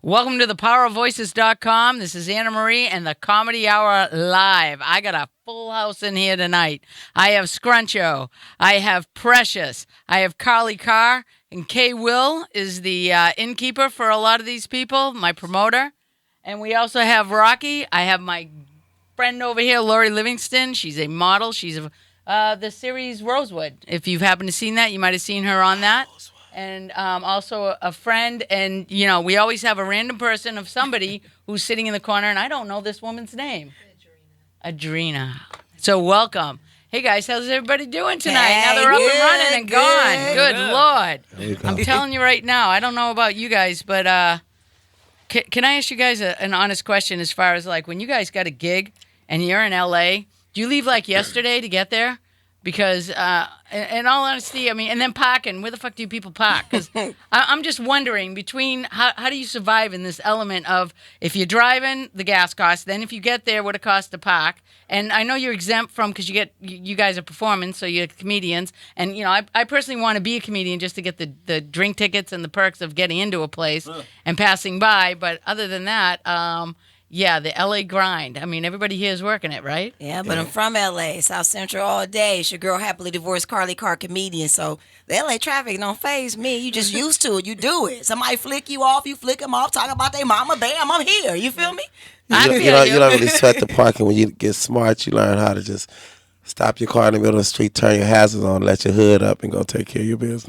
Welcome to the powerofvoices.com. This is AnnaMarie and the Comedy Hour Live. I got a full house in here tonight. I have Scruncho. I have Precious. I have Carly Carr. And Kay Will is the innkeeper for a lot of these people, my promoter. And we also have Rocky. I have my friend over here, Lori Livingston. She's a model. She's the series Rosewood. If you've happened to seen that, you might have seen her on that. And also a friend, and, you know, we always have a random person of somebody who's sitting in the corner, and I don't know this woman's name. Adrena. So welcome. Hey, guys, how's everybody doing tonight? Now they're up and running and gone. Good Lord. I'm telling you right now, I don't know about you guys, but can I ask you guys an honest question as far as, like, when you guys got a gig and you're in L.A., do you leave, like, yesterday to get there? Because, in all honesty, I mean, and then parking. Where the fuck do you people park? Because I'm just wondering, between how do you survive in this element of, if you're driving, the gas costs, then if you get there, what it costs to park. And I know you're exempt from, because you guys are performing, so you're comedians. And, you know, I personally want to be a comedian just to get the drink tickets and the perks of getting into a place and passing by. But other than that, yeah, the L.A. grind. I mean, everybody here is working it, right? Yeah, but I'm from L.A., South Central all day. It's your girl, happily divorced Carly Carr, comedian. So the L.A. traffic don't faze me. You just used to it. You do it. Somebody flick you off, you flick them off, talking about their mama. Bam, I'm here. You feel me? You don't really sweat the parking. When you get smart, you learn how to just stop your car in the middle of the street, turn your hazards on, let your hood up, and go take care of your business.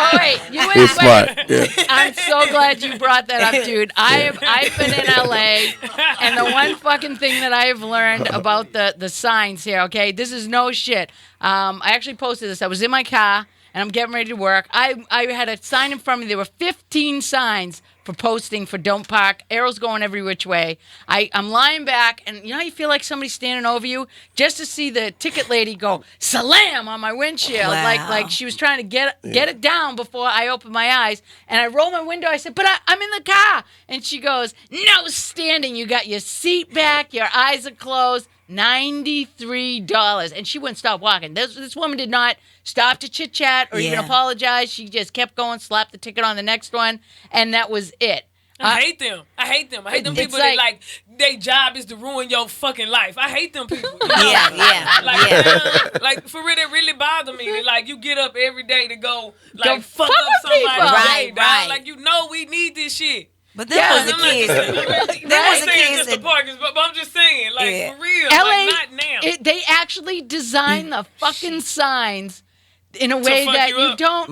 Oh, wait, You're smart. Yeah. I'm so glad you brought that up, dude. I've been in L.A., and the one fucking thing that I have learned about the signs here, okay, this is no shit. I actually posted this. I was in my car, and I'm getting ready to work. I had a sign in front of me. There were 15 signs for posting for don't park. Arrows going every which way. I'm lying back, and you know how you feel like somebody's standing over you? Just to see the ticket lady go slam on my windshield. Wow. Like she was trying to get it down before I opened my eyes. And I rolled my window. I said, but I'm in the car. And she goes, no standing. You got your seat back. Your eyes are closed. $93. And she wouldn't stop walking. This woman did not stop to chit-chat or even apologize. She just kept going, slapped the ticket on the next one, and that was it. I hate them. I hate them people that, like, their job is to ruin your fucking life. I hate them people. You know? Like, for real, it really bother me. That, like, you get up every day to go fuck up somebody. Right. Like, you know we need this shit. But there was the kids. There was the kids. Just the parking, but I'm just saying, like, for real, LA, like, not now. They actually design the fucking signs in a way that you don't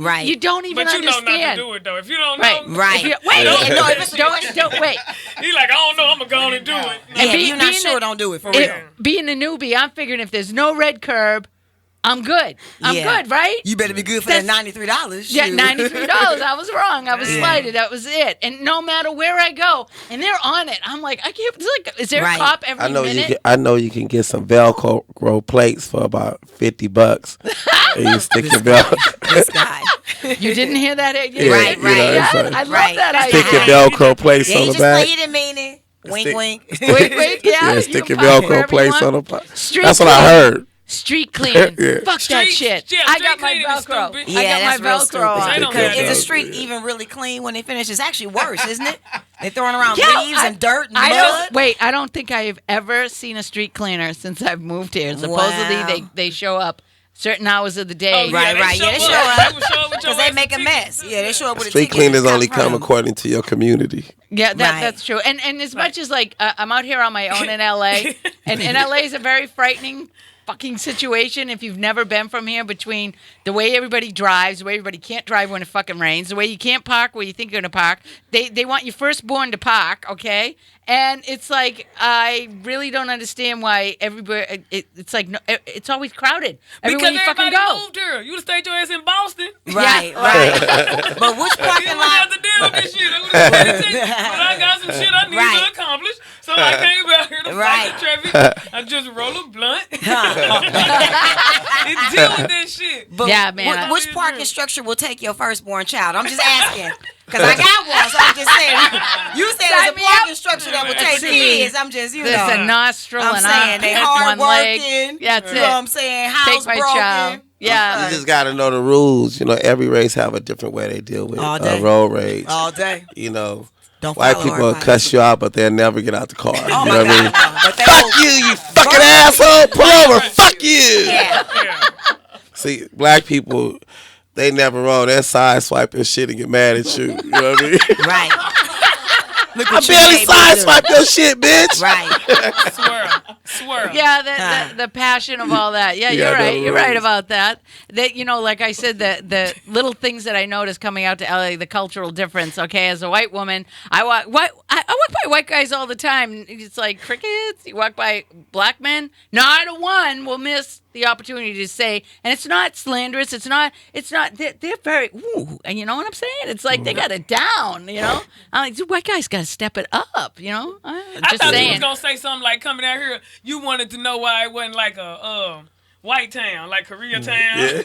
even understand. But you know not to do it, though. If you don't know. Right. Don't wait. He's like, I don't know, I'm going to go on and do it. And if you're not sure, don't do it, for real. Being a newbie, I'm figuring if there's no red curb, I'm good. I'm good, right? You better be good for that $93. Yeah, $93. I was wrong. I was slighted. That was it. And no matter where I go, and they're on it, I'm like, I can't. It's like, is there a cop every minute? I know you can get some Velcro plates for about $50. And you stick your Velcro. This guy. You didn't hear that? Right. I love that idea. Stick your Velcro plates on the back. Yeah, you just mean it. Wink, wink. Wink, yeah. Stick your Velcro plates on the back. That's what I heard. Street cleaning. Fuck that shit. Yeah, I got my Velcro. Yeah, that's real Velcro on. Is the street even really clean when they finish? It's actually worse, isn't it? They're throwing around leaves and dirt and mud. I don't think I have ever seen a street cleaner since I've moved here. Supposedly they show up certain hours of the day. Oh, right. Yeah, they show up because they make a mess. Yeah, they show up with a street cleaners only come according to your community. Yeah, that's true. And as much as, like, I'm out here on my own in L.A., and L.A. is a very frightening fucking situation if you've never been from here, between the way everybody drives, the way everybody can't drive when it fucking rains, the way you can't park where you think you're going to park. They want your firstborn to park, okay? And it's like, I really don't understand why everybody, it's like, no, it's always crowded. Everywhere you fucking go. Because moved here. You would have stayed your ass in Boston. Right. But which parking You wouldn't lot? have to deal with this shit. But I got some shit I need to accomplish, so I came out here to fight the traffic. I just roll a blunt and deal with that shit. But yeah, man. Which parking structure will take your firstborn child? I'm just asking. Because I got one, so I'm just saying. You said it was a parking structure that would take kids. I'm just, you know. There's a nostril I'm and saying they hard one working. leg. That's you know what I'm saying? House take my broken. child. Yeah. You just got to know the rules. You know, every race have a different way they deal with road rage. All day. You know, Don't white follow people our will advice. cuss you out, but they'll never get out the car. Oh you my know what I mean? God. But they Fuck will- you fucking asshole. Pull over. Fuck you. Yeah. See, black people, they never wrong. They're side swiping shit and get mad at you. You know what I mean? Right. Look I what you barely made me side do. swipe your shit, bitch. Right. Swear. Yeah, the passion of all that. Yeah, you're Yeah, right. no You're right worries. about that. That, you know, like I said, the little things that I noticed coming out to LA, the cultural difference. Okay, as a white woman, I walk by white guys all the time. It's like crickets. You walk by black men. Not a one will miss the opportunity to say, and it's not slanderous. It's not. They're very. Ooh, and you know what I'm saying? It's like they got it down. You know, I'm like, dude, white guys got to step it up. You know, I just thought you saying. was gonna say something like coming out here. You wanted to know why it wasn't like a white town, like Koreatown.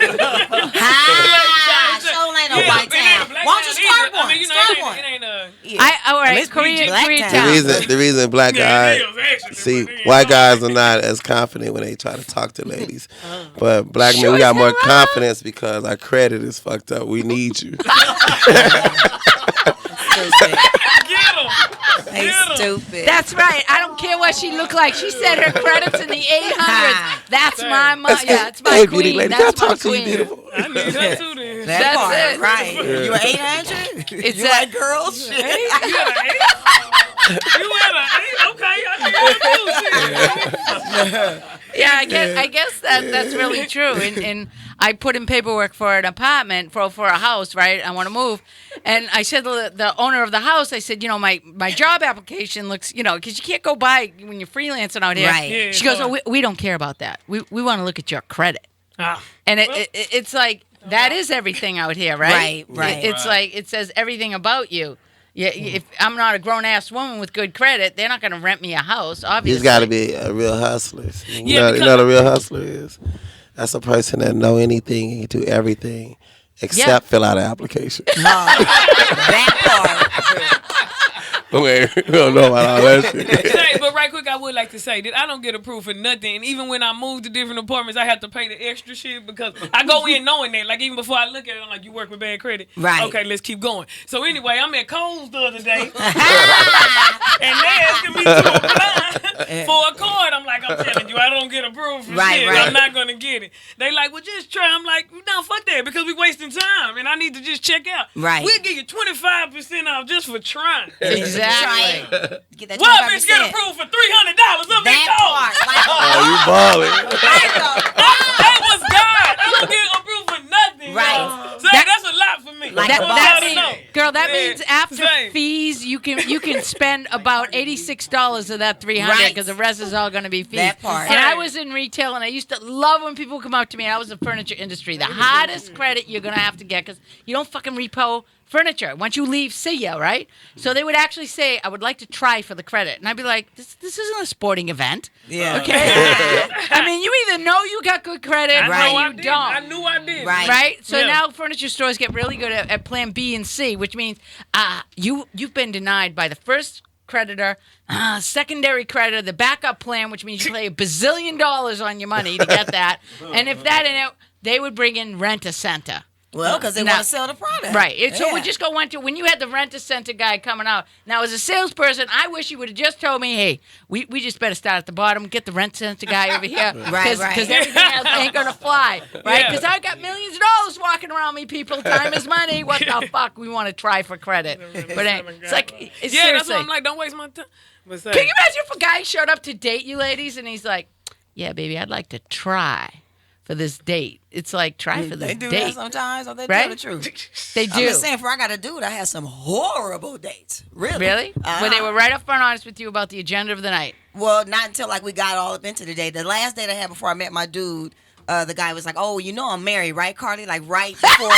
Ah, show ain't no white town. Why don't you start one? I mean, you know, Start it one. ain't All At right, least we black Koreatown. town. The reason black Yeah, guys it is, actually, see but it ain't white all. guys are not as confident when they try to talk to ladies, but black men Sure we got as more hell are. confidence because our credit is fucked up. We need you. Stupid. Get 'em. They Get 'em. stupid. That's right. I don't care what she looked like. She said her credits in the 800s. That's my money. Yeah, it's my Hey, queen. beauty lady, can I That's my talk to you, queen. beautiful? I need that too then. That That's part, it. right? You an 800? It's You that- like girls? Shit. You had an 8? You had an 8? Okay, I need that too. Shit. Yeah, I guess that's really true. And I put in paperwork for an apartment for a house, right? I want to move. And I said to the owner of the house, I said, you know, my job application looks, you know, because you can't go by when you're freelancing out here. Right. Yeah, She goes, so- oh, we don't care about that. We want to look at your credit. Ah. And it's like, that is everything out here, right? Right. It's like, it says everything about you. Yeah, if I'm not a grown-ass woman with good credit, they're not going to rent me a house, obviously. He's got to be a real hustler. You know because- what a real hustler is? That's a person that know anything and can do everything except fill out an application. That part. We don't know about all that shit. Hey, but right quick, I would like to say that I don't get approved for nothing. And even when I move to different apartments, I have to pay the extra shit because I go in knowing that. Like, even before I look at it, I'm like, you work with bad credit? Right. Okay, let's keep going. So anyway, I'm at Kohl's the other day. And they asking me to apply for a card. I'm like, I'm telling you, I don't get approved for Right, shit. right. I'm not going to get it. They like, well, just try. I'm like, no, fuck that because we wasting time. And I need to just check out. Right. We'll give you 25% off just for trying. Exactly. Try it. Get that Well, bitch, 25%. get approved for $300 of That it part. Like, Oh, you balling. That was God. I don't get approved for nothing. Right. Y'all. Say, that's a lot for me. Like I a want that y'all to means, know. girl, that Yeah. means after Same. fees, you can spend about $86 of that $300 Right. because the rest is all going to be fees. That part. And I Same. was in retail, and I used to love when people come up to me. And I was in the furniture industry. The hardest credit you're going to have to get because you don't fucking repo furniture. Once you leave, see ya, right? So they would actually say, I would like to try for the credit. And I'd be like, this isn't a sporting event. yeah. Okay? I mean, you either know you got good credit I or Right. know I you did. don't. I knew I did. Right. Right? So Yeah. now furniture stores get really good at plan B and C, which means you've been denied by the first creditor, secondary creditor, the backup plan, which means you pay $1 bazillion on your money to get that. And if that ain't it, they would bring in Rent-A-Center. Well, because they Now- want to sell the product. Right. So we Yeah. just go into when you had the Rent-A-Center guy coming out. Now, as a salesperson, I wish you would have just told me, hey, we just better start at the bottom, get the Rent-A-Center guy over here. Right. Because everything else ain't going to fly. Right? Yeah. Because I got millions of dollars walking around me, people. Time is money. What the fuck? We want to try for credit. But it's like, it's Yeah, that's seriously. what I'm like. Don't waste my time. But say, Can you imagine if a guy showed up to date you ladies and he's like, yeah, baby, I'd like to try for this date. It's like, try for this They do date. that sometimes, or they Right? tell the truth. They I'm do. just saying, before I got a dude, I had some horrible dates. Really? Really? Where they were right up front honest with you about the agenda of the night. Well, not until like we got all up into the date. The last date I had before I met my dude, the guy was like, "Oh, you know I'm married, right, Carly?" Like right before,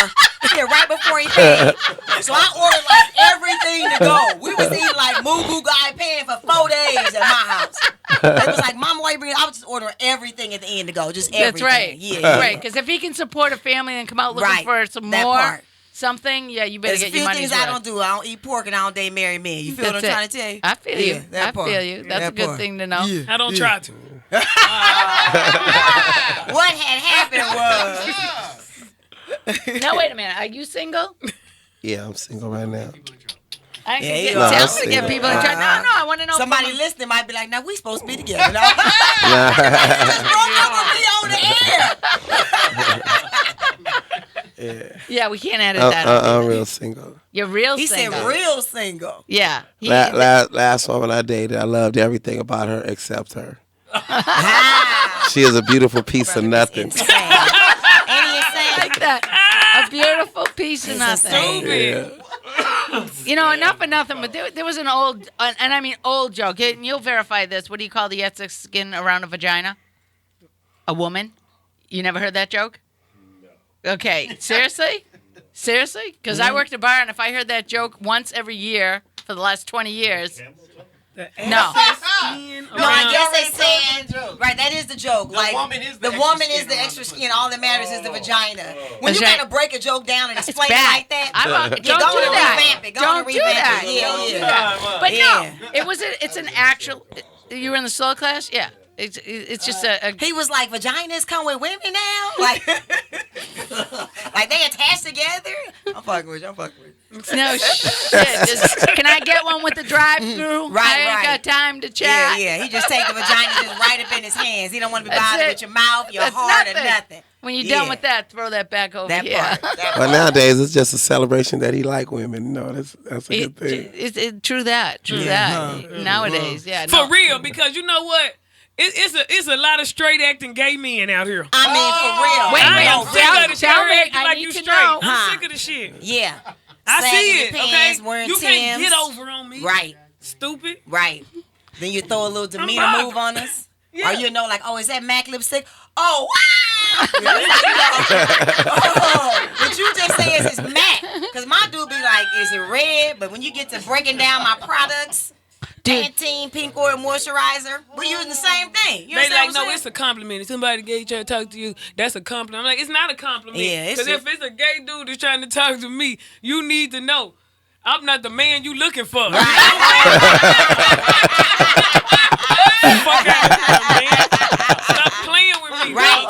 yeah, right before he paid. So I ordered like everything to go. We was eating like Mugu guy paying for 4 days at my house. It was like, "Mama, why you bring?" I was just ordering everything at the end to go, just everything. That's right. Yeah, Right. Because if he can support a family and come out looking Right. for some That more part. something, yeah, you better There's a get few your money's things I worth. don't do. I don't eat pork and I don't date married men. You feel what I'm That's trying it. to tell you? I feel you. Yeah, that I part. feel you. That's That a good part. thing to know. Yeah. I don't try to. What had happened was. No, wait a minute. Are you single? Yeah, I'm single right now. I can Yeah, get, you are. tell me to get people in trouble. No, I want to know. Somebody from- listening might be like, "Now we supposed to be together." No? Just broke up with me on the air. Yeah, we can't edit that. I'm real single. You're real He single. said real single. Yeah. Last woman I dated, I loved everything about her except her. She is a beautiful piece of nothing. Insane. Ain't he insane? like that. A beautiful piece of nothing. Stupid. Enough of nothing. But there was an old, and I mean old joke. And you'll verify this. What do you call the excess skin around a vagina? A woman. You never heard that joke? No. Okay. Seriously? Seriously? Because I worked a bar, and if I heard that joke once every year for the last 20 years. No. No, I guess they said right. That is the joke. The woman is the extra skin. All that matters is the vagina. When you gotta break a joke down and explain it like that, don't do that. Revamp it. Don't do that. Yeah. But no, it's an actual. You were in the soul class, yeah. It's just a. He was like, vaginas come with women now, like they attached together. I'm fucking with you. No shit. Can I get one with the drive-through? I ain't got time to chat. Yeah. He just take the vagina just right up in his hands. He don't want to be bothered with your mouth, your heart, or nothing. When you're done with that, throw that back over that here. Part. But nowadays, it's just a celebration that he like women. That's a good thing. True that. Nowadays, yeah. For real, because you know what? It's a lot of straight acting gay men out here. I mean, for real. Wait, I'm sick of the tell me. acting I like need you to straight. know. I'm sick of the shit. Yeah. I see Sagging it. pants, Okay, wearing you can't Timbs. get over on me. Right. Stupid. Right. Then you throw a little demeanor I'm move on us. Yeah. Or like, oh, is that MAC lipstick? Oh, wow! What you just say is it's MAC. Because my dude be like, is it red? But when you get to breaking down my products, Pantene Pink Oil Moisturizer, we're using the same thing. You They understand like, no, it's a compliment. If somebody gay trying to talk to you, that's a compliment. I'm like, it's not a compliment. Yeah, because if it's a gay dude that's trying to talk to me, you need to know I'm not the man you looking for. Fuck out of here, man. Stop playing with me. Right.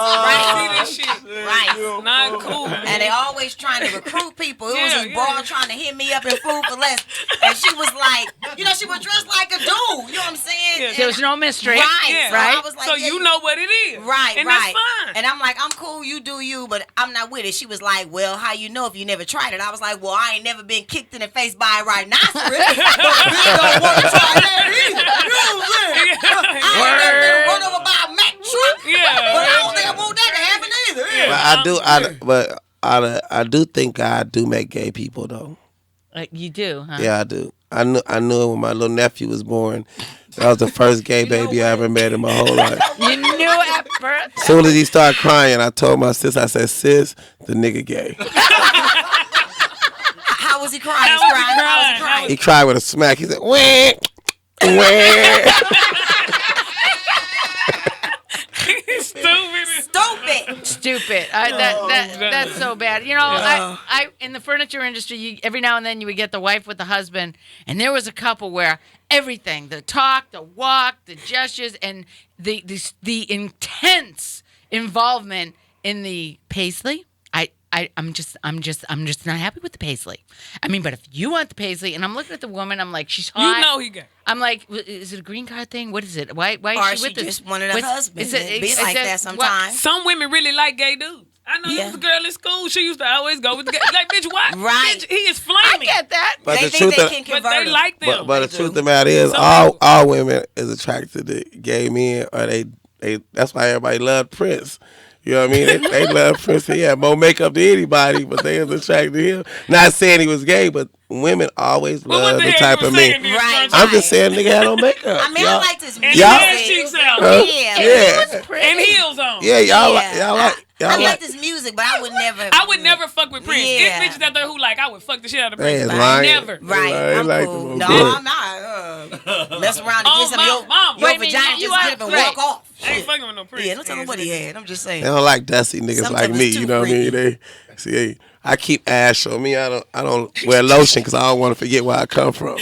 See this shit. Right. Not cool. And they always trying to recruit people. It was Yeah, this broad trying to hit me up in Food for Less. And she was like, she was dressed like a dude. You know what I'm saying? Yeah. There was no mystery. Right. Yeah. So I was like, so you know what it is. Right, and right. that's fine. And I'm like, I'm cool, you do you, but I'm not with it. She was like, well, how you know if you never tried it? I was like, well, I ain't never been kicked in the face by a rhinoceros, but a bitch don't want to try that either. You know what I'm saying? I ain't never been run over by a Mack truck, but I don't think I want that to happen either. Yeah. But I do think God do make gay people though. You do, huh? Yeah, I do. I knew it when my little nephew was born. That was the first gay baby I ever met in my whole life. You knew at birth. As soon as he started crying, I told my sis, I said, sis, the nigga gay. How was he crying? How was he crying? He cried with a smack. He said, wah, wah. Stupid. That's so bad. I in the furniture industry, every now and then you would get the wife with the husband, and there was a couple where everything, the talk, the walk, the gestures, and the intense involvement in the paisley. I'm just not happy with the paisley. I mean, but if you want the paisley, and I'm looking at the woman, I'm like, she's hot. You know he got. I'm like, is it a green card thing? What is it? Why or is she with this? just wanted a husband. It be like that sometimes. What? Some women really like gay dudes. I know there was a girl in school. She used to always go with the gay. Like, bitch, what? Right. Bitch, he is I flaming. get that. But they the think truth they can convert But they them. like them. But the truth of the matter is, Some all women is attracted to gay men, or they that's why everybody loved Prince. You know what I mean? They love Prince. He had more makeup than anybody, but they was attracted to him. Not saying he was gay, but women always love the type of men. Right. I'm just saying, nigga had no makeup. I mean, I like this And music. Y'all- ass cheeks out. Yeah. And heels on. Yeah, y'all like. I like this music, but I would never. I would never fuck with Prince. Yeah. There's bitches out there who like, I would fuck the shit out of They Prince. is But lying. never. Right, They I'm like cool. them No, good. I'm not. Mess around and Oh, get some mom. your Wait a minute, vagina you just are dip and great. walk off. I ain't fucking with no Prince. Yeah, don't tell them what he had. I'm just saying. They don't like dusty niggas Sometimes like me. it's too You know what I mean? freaky. They see. I keep ash on me. I don't wear lotion because I don't want to forget where I come from.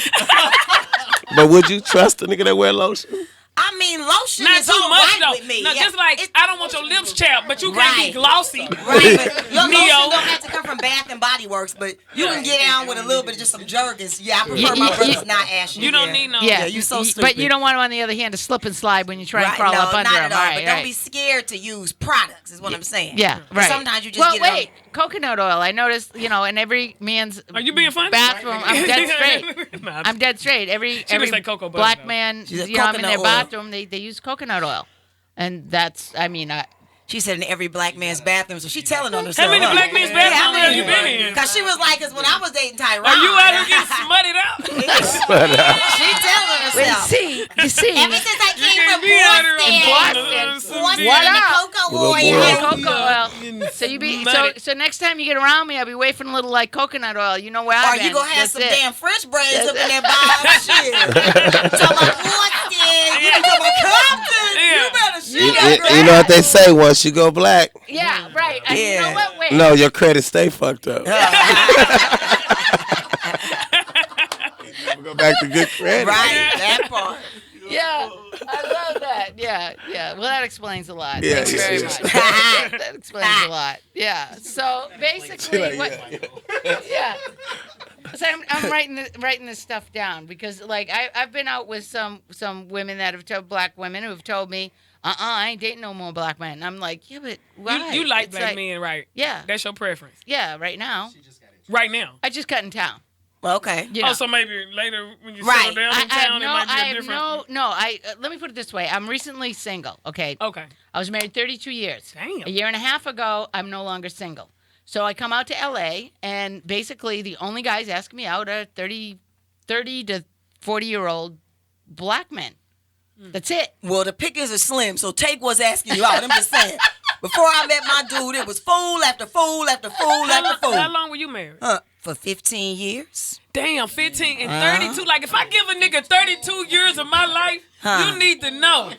But would you trust a nigga that wear lotion? I mean, lotion Not is too all much right though. with me. No, Yeah. just like I don't want your lips chapped, but you can't be glossy. Right, but your Neo. lotion don't have to come from Bath and Body Works, but you can get down with a little bit of just some Jergens. Yeah, I prefer my brothers not ashy. You don't need no. Yeah, you so stupid. But you don't want them, on the other hand, to slip and slide when you try and crawl no, up under not them. at all. Right, but don't right. be scared to use products, is what I'm saying. Yeah, right. Sometimes you just well, get wait, coconut oil. I noticed, in every man's Are you being funny? bathroom. I'm dead straight. Nah, I'm dead straight. Every say cocoa butter, black though. man, She said I'm in coconut their oil. bathroom. They use coconut oil, and that's. She said in every black man's bathroom, so she telling on herself. How many black men's bathrooms have you been in? Because she was like, because when I was dating Tyrone. Are you out here getting smutted out? She telling herself. You see. Ever since I came can't from be out here Boston, on Boston, What and the up? cocoa Little oil. boy. Cocoa oil. So you be Nutty. so next time you get around me, I'll be wafting a little like coconut oil. You know where Or I've been. you gonna have That's some it. damn French braids up in that bob. Shit. Talking about Boston. You talking about Compton. Yeah. You better shit You, that you know what they say? Once you go black, Yeah, right. And you know Yeah. what? Wait. no, your credit stay fucked up. Go back to good credit. Right, that part. Yeah, I love that. Yeah. Well, that explains a lot. Yeah, Thank you yeah, very yeah. much. That explains a lot. Yeah. So basically, yeah. So I'm writing this stuff down because like I've been out with some women that have told black women who have told me, I ain't dating no more black men. And I'm like, yeah, but why? You like It's black men, right? Yeah. That's your preference. Yeah, right now. Right now. I just got in town. Okay. You know. Oh, so maybe later when you Right. settle down in town, it might be a different. Let me put it this way. I'm recently single, okay? Okay. I was married 32 years. Damn. A year and a half ago, I'm no longer single. So I come out to LA, and basically the only guys asking me out are 30 to 40-year-old black men. That's it. Well, the pickings are slim, so take what's asking you out. I'm just saying. Before I met my dude, it was fool after fool after fool after fool. How long were you married? For 15 years. Damn, 15 and 32. Like, if I give a nigga 32 years of my life, you need to know.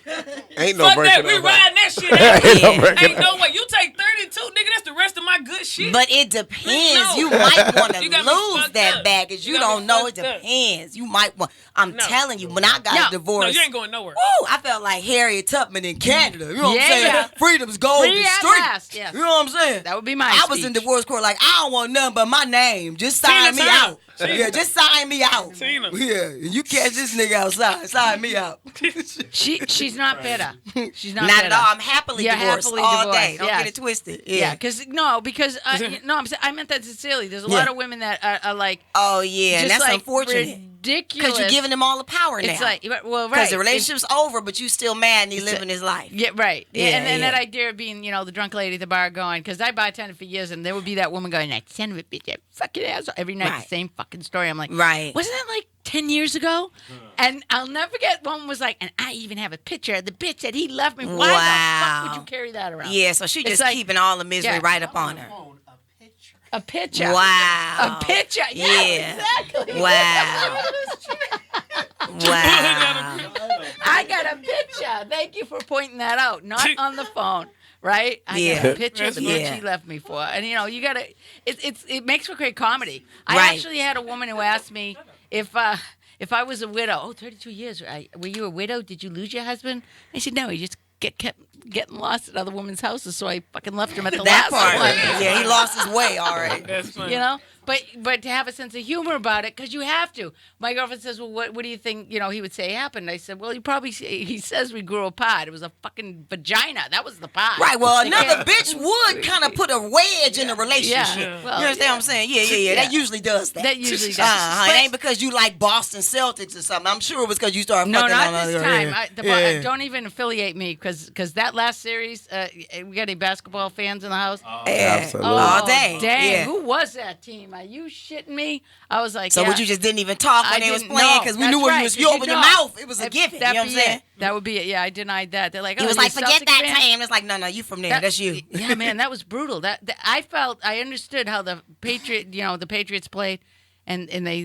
Ain't no Fuck that, breaking we up. riding that shit out. Ain't no breaking Ain't no way. You take 32, nigga, that's the rest of my good shit. But it depends. No. You might want to You got me lose fucked that up. baggage. You You got me don't know. It fucked up. depends. You might want. I'm No. telling you, when I got No. a divorce, No, you ain't going nowhere. woo, I felt like Harriet Tubman in Canada. You know what I'm saying? Yeah. Freedom's golden Free at street. last, yes. You know what I'm saying? That would be my I was speech. in divorce court like, I don't want nothing but my name. Just sign Tina me Turner. out. Yeah, just sign me out. Tina. Yeah, and you catch this nigga outside. Sign me out. She's not bitter. She's not Not bitter. at all. I'm happily You're divorced happily all divorced, day. Don't yes. get it twisted. Yeah, Yeah. because I meant that sincerely. There's a Yeah. lot of women that are like Oh yeah, and just that's like unfortunate. ridiculous. Because you're giving him all the power now. It's like well, right. Because the relationship's over, but you still mad and he It's living his life. Yeah, right. Yeah, and yeah. that idea of being, the drunk lady at the bar going, because I bartended for years, and there would be that woman going, that son of a bitch, that fucking asshole. Every night, Right. the same fucking story. I'm like, Right. wasn't that like 10 years ago? And I'll never forget, one was like, and I even have a picture of the bitch that he left me. Why the fuck would Wow. you carry that around? Yeah, so she It's just like- keeping all the misery Yeah. right up on her. A picture. Wow. A picture. Yeah, Yeah. exactly. Wow. Wow. I got a picture. Thank you for pointing that out. Not on the phone, right? I got Yeah. a picture of the bitch Yeah. he left me for. And you gotta. It makes for great comedy. I Right. actually had a woman who asked me if I was a widow. Oh, 32 years. Were you a widow? Did you lose your husband? I said no. He just kept getting lost at other women's houses, so I fucking left him at the That last part. one. Yeah, he lost his way already. That's funny. You know, but to have a sense of humor about it, because you have to. My girlfriend says, "Well, what do you think?" He would say happened. I said, "Well, he says we grew apart. It was a fucking vagina. That was the part." Right, well, They another can't- bitch would kind of put a wedge in the relationship. Yeah. You Well, understand yeah. what I'm saying? Yeah. That usually does that. That usually does. It ain't because you like Boston Celtics or something. I'm sure it was because you started No, fucking not on this other time. Yeah. Don't even affiliate me because that last series, we got any basketball fans in the house? Yeah. Absolutely. All day. Dang, Yeah. who was that team? Are you shitting me? I was like, So yeah. what, you just didn't even talk when I they was didn't playing know. because we That's knew when right, you was 'cause you open your know. mouth, it was a given. You know That'd what I'm be saying? it. That would be it. Yeah, I denied that. They're like, He oh, was you're like, a forget Celtic that fan? team. It's like, no, you from there. That's you. Yeah, man, that was brutal. That I understood how the Patriots played, and they,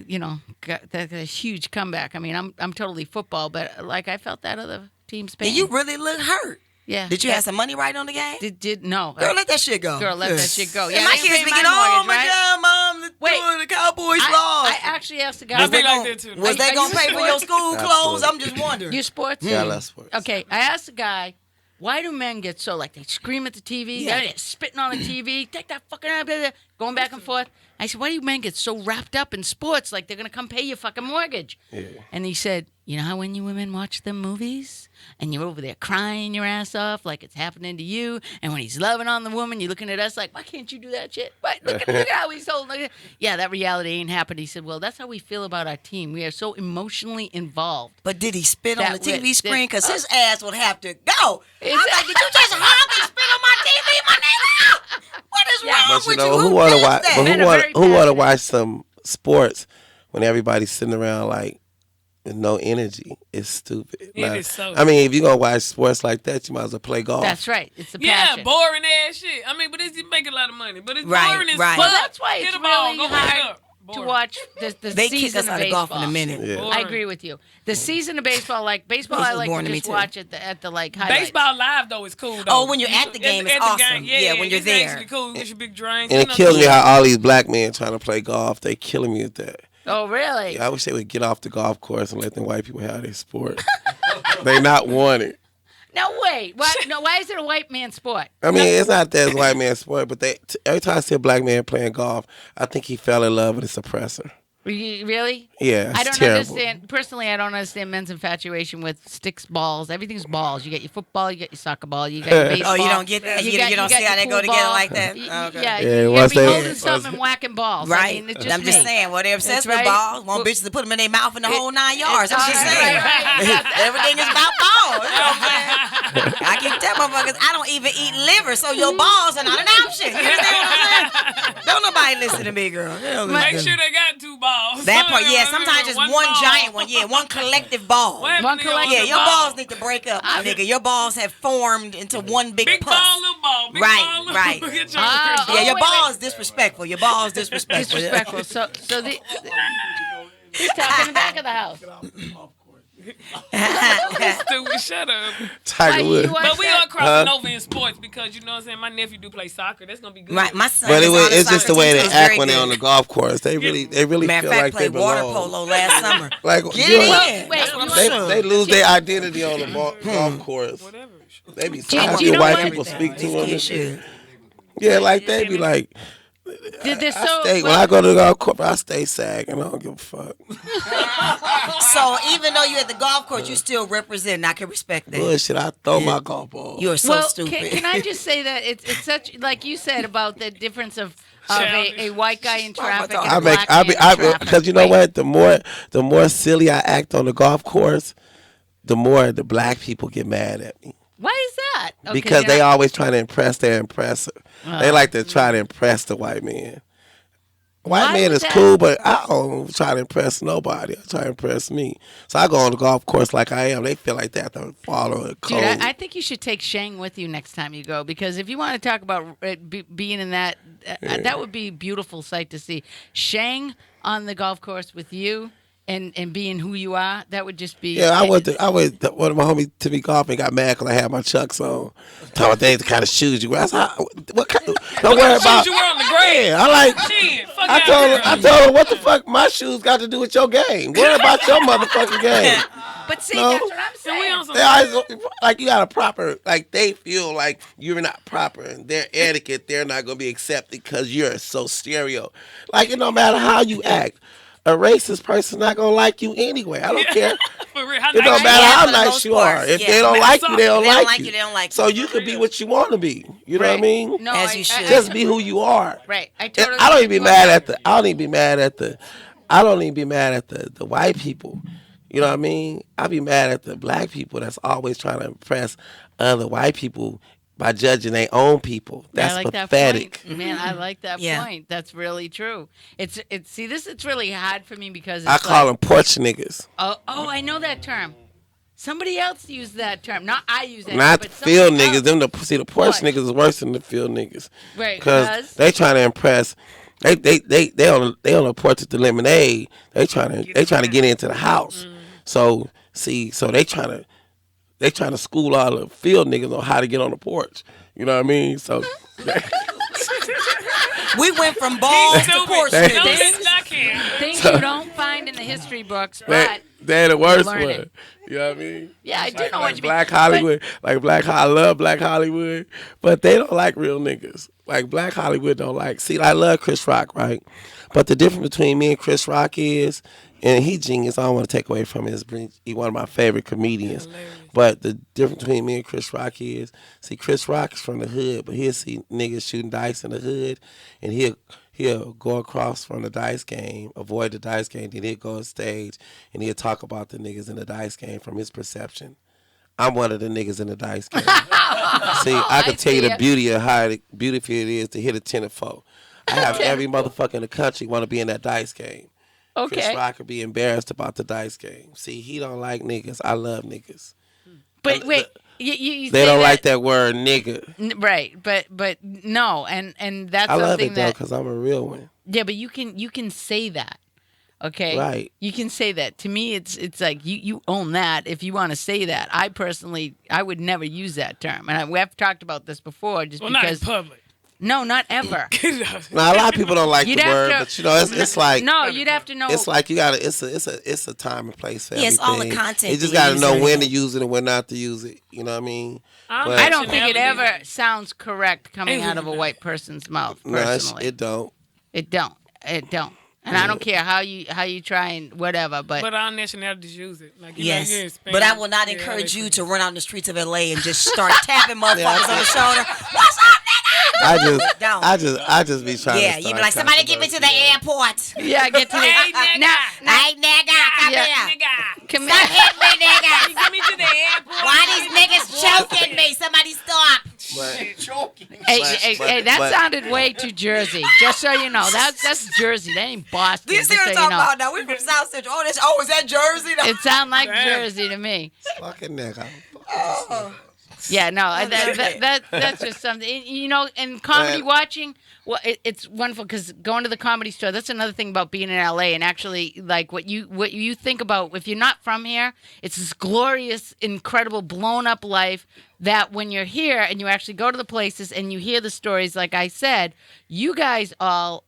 got that huge comeback. I mean, I'm totally football, but like I felt that other team's pain. And you really look hurt. Yeah. Did you have some money right on the game? Did no? Girl, let that shit go. Girl, let that shit go. Yeah, Yeah, my they kids pay be my getting, oh mortgage, my right? God, Mom, the Cowboys I lost. actually asked the guy. I be like that too. Was they gonna you pay for your school clothes? I'm just wondering. You sports? Yeah, I love sports. Okay, I asked the guy, why do men get so like they scream at the TV, they're spitting on the TV, take that fucking out, going back and forth. I said, why do men get so wrapped up in sports like they're gonna come pay your fucking mortgage? Yeah. And he said, you know how when you women watch them movies and you're over there crying your ass off like it's happening to you, and when he's loving on the woman, you're looking at us like, why can't you do that shit? But look at how he's so. Yeah, that reality ain't happened. He said, well, that's how we feel about our team. We are so emotionally involved. But did he spit on the That TV screen? Because his ass would have to go. Is I'm it- like, did you just hug and spit on my TV, my nigga? What is Yeah. wrong But you with know, you? who Who want to does watch? that? But Men are very who want to passionate. watch some sports when everybody's sitting around like with no energy? It's stupid. It Like, is so I mean, if you gonna watch sports like that, you might as well play golf. That's right. It's the Yeah, passion. boring ass shit. I mean, but it's you make a lot of money. But it's Right, boring as right. fuck. Well, that's why Hit it's a ball, really go pick it hard up. to Boring. watch the They kick season us of out of baseball. golf in a minute. Yeah. Boring. I agree with you. The season of baseball, like baseball, This I was like boring to to me just too. watch at the like highlights. Baseball live though is cool though. Oh, when you're at the game, it's awesome. Yeah, when you're it's there. actually cool. Get your big drinks. And you it know, kills me cool. how all these black men trying to play golf. They killing me with that. Oh, really? I wish they would get off the golf course and let them white people have their sport. They not want it. No, wait. Why, no, why is it a white man sport? I mean, it's not that it's a white man's sport, but every time I see a black man playing golf, I think he fell in love with his oppressor. Really? Yeah, it's I don't terrible. understand. Personally, I don't understand men's infatuation with sticks, balls. Everything's balls. You got your football, you got your soccer ball, you got your baseball. Oh, you don't get that? You don't see got how they your go pool together ball. like that? Okay. Okay. Yeah, Yeah, you once be they- holding something and whacking balls. Right. I mean, it's just I'm just me. saying, well, they're obsessed That's with right. balls. Want bitches to put them in their mouth and the whole 9 yards. I'm just Right, saying. right. Everything is about balls. You know what I'm saying? I keep telling motherfuckers, I don't even eat liver, so your balls are not an option. You understand what I'm saying? Don't nobody listen to me, girl. They don't Make listen. sure they got 2 balls. That part, yeah. Sometimes just one ball. giant one, yeah. One collective ball. What happened One to your collective Yeah, other your ball? balls need to break up, my nigga. Your balls have formed into one big Big puss. ball, little ball. Big Right, ball, little right. Get your Ah, Yeah, your wait, balls disrespectful. Your balls disrespectful. Disrespectful. So he's talking in the back of the house. Stupid, shut up. Tiger Why, Woods. you watch But we that? are crossing over in sports because you know what I'm saying. My nephew do play soccer. That's gonna be good. Right, my son. But is on the it's just the soccer way team, they so it's act very when they're good. on the golf course. They really Matter feel of like fact, played they water belong. polo last summer. Like, Get you know, in. Wait, That's what you I'm want- saying. they lose their identity on the golf course. Whatever. They be you talking know to white what? people speak to These them. kids and shit. should. Yeah, like they be like, Did this I so? stay, when I go to the golf course, I stay sagging. I don't give a fuck. So even though you're at the golf course, you still represent. I can respect that. Bullshit, I throw my golf ball. You are so well, stupid. can I just say that it's such like you said about the difference of a white guy in traffic and a black man in traffic. Because you know what? The more silly I act on the golf course, the more the black people get mad at me. Why is that? Okay, Because you're they not- always try to impress their impressor. They like to try to impress the white man. White Why man would is that- cool, but I don't try to impress nobody. I try to impress me. So I go on the golf course like I am. They feel like they have to follow a code. Dude, I think you should take Shang with you next time you go, because if you want to talk about being in that, that would be a beautiful sight to see. Shang on the golf course with you and being who you are, that would just be. Yeah, one of my homies took me golfing, got mad because I had my Chucks on. Talking about they the kind of shoes you wear. I said, what kind don't worry about. Shoes you wear on the grade. Yeah, I like. Shit, fuck I out told here. her, what the fuck my shoes got to do with your game? Worry about your motherfucking game. But see, No. that's what I'm And we saying. on some They always, like, you got a proper, like, they feel like you're not proper, and their etiquette, they're not going to be accepted because you're so stereo. Like, it no matter how you act, a racist person's not going to like you anyway. I don't care. For real, how It don't nice matter Yeah, how for the nice most you part. are. If Yeah. they don't like you, they don't If they don't like you. they don't like So you. you can be what you want to be. You know what I mean? No, As you should. Just be who you are. Right. I And totally. I don't even be mad at the. I don't even be mad at the. I don't even be mad at the white people. You know what I mean? I be mad at the black people that's always trying to impress other white people by judging their own people. That's I like pathetic. That point. Man, I like that Yeah. point. That's really true. It's really hard for me because it's I call like, them porch niggas, Oh, I know that term. Somebody else used that term. Not I use that. not but field somebody niggas. else. Them the porch What? niggas is worse than the field niggas. Right, Because because- they trying to impress. They on the porch at the lemonade. They trying to get into the house. So they trying to school all the field niggas on how to get on the porch. You know what I mean? So We went from balls to Portsmouth. No, it's not can. Things you don't find in the history books, but they're the worst learn one. it. You know what I mean? Yeah, I do know what like you Black mean. Hollywood, I love Black Hollywood, but they don't like real niggas. Like Black Hollywood don't like. See, I love Chris Rock, right? But the difference between me and Chris Rock is, and he genius. I don't want to take away from his. He one of my favorite comedians. But the difference between me and Chris Rock is, see, Chris Rock is from the hood, but he'll see niggas shooting dice in the hood, and he'll go across from the dice game, avoid the dice game, then he'll go on stage, and he'll talk about the niggas in the dice game from his perception. I'm one of the niggas in the dice game. See, I can tell you the beauty of how beautiful it is to hit a 10 and 4. I have every motherfucker in the country want to be in that dice game. Okay. Chris Rock would be embarrassed about the dice game. See, he don't like niggas. I love niggas. But wait, you they say don't like that word nigga. Right, but no, and that's I love something it though that because I'm a real one. yeah, but you can say that. Okay, Right. You can say that. To me, it's like you own that if you want to say that. I personally, I would never use that term, and we have talked about this before. Just Well, not in because public. no, not ever. Now a lot of people don't like You'd the have word, to- but you know it's like No, you'd have to know. it's like you gotta. It's a time and place for Yeah, it's everything. all the content You just you gotta use know in when it. to use it and when not to use it. You know what I mean? But I don't think it Nationality. ever sounds correct coming out of a white person's mouth. No, Personally, it don't. It don't. And I don't care how you try and whatever, but But our nationalities use it. Like, you Yes, know, you're in Spain. but I will not Yeah, encourage they you do. to run out in the streets of LA and just start tapping motherfuckers on the shoulder. What's up, nigga? Don't. I just be trying. Yeah, to you be like, somebody get me to the airport. yeah, get to the Hey, nigga. Hey, nigga, come Yeah. here. Nigga. come Stop here. hitting me, nigga. You get me to the airport. Why these niggas choking me? Somebody stop. Hey, that sounded way too Jersey. Just so you know, that's Jersey. That ain't Boston. Do you see just what I'm so you talking know. about now? We from South Central. Is that Jersey? It sounded like Damn. Jersey to me. Fucking nigga. Yeah, no, that's just something. You know, and comedy watching, well, it's wonderful because going to the Comedy Store. That's another thing about being in LA and actually like what you think about. If you're not from here, it's this glorious, incredible, blown up life that when you're here and you actually go to the places and you hear the stories, like I said, you guys all.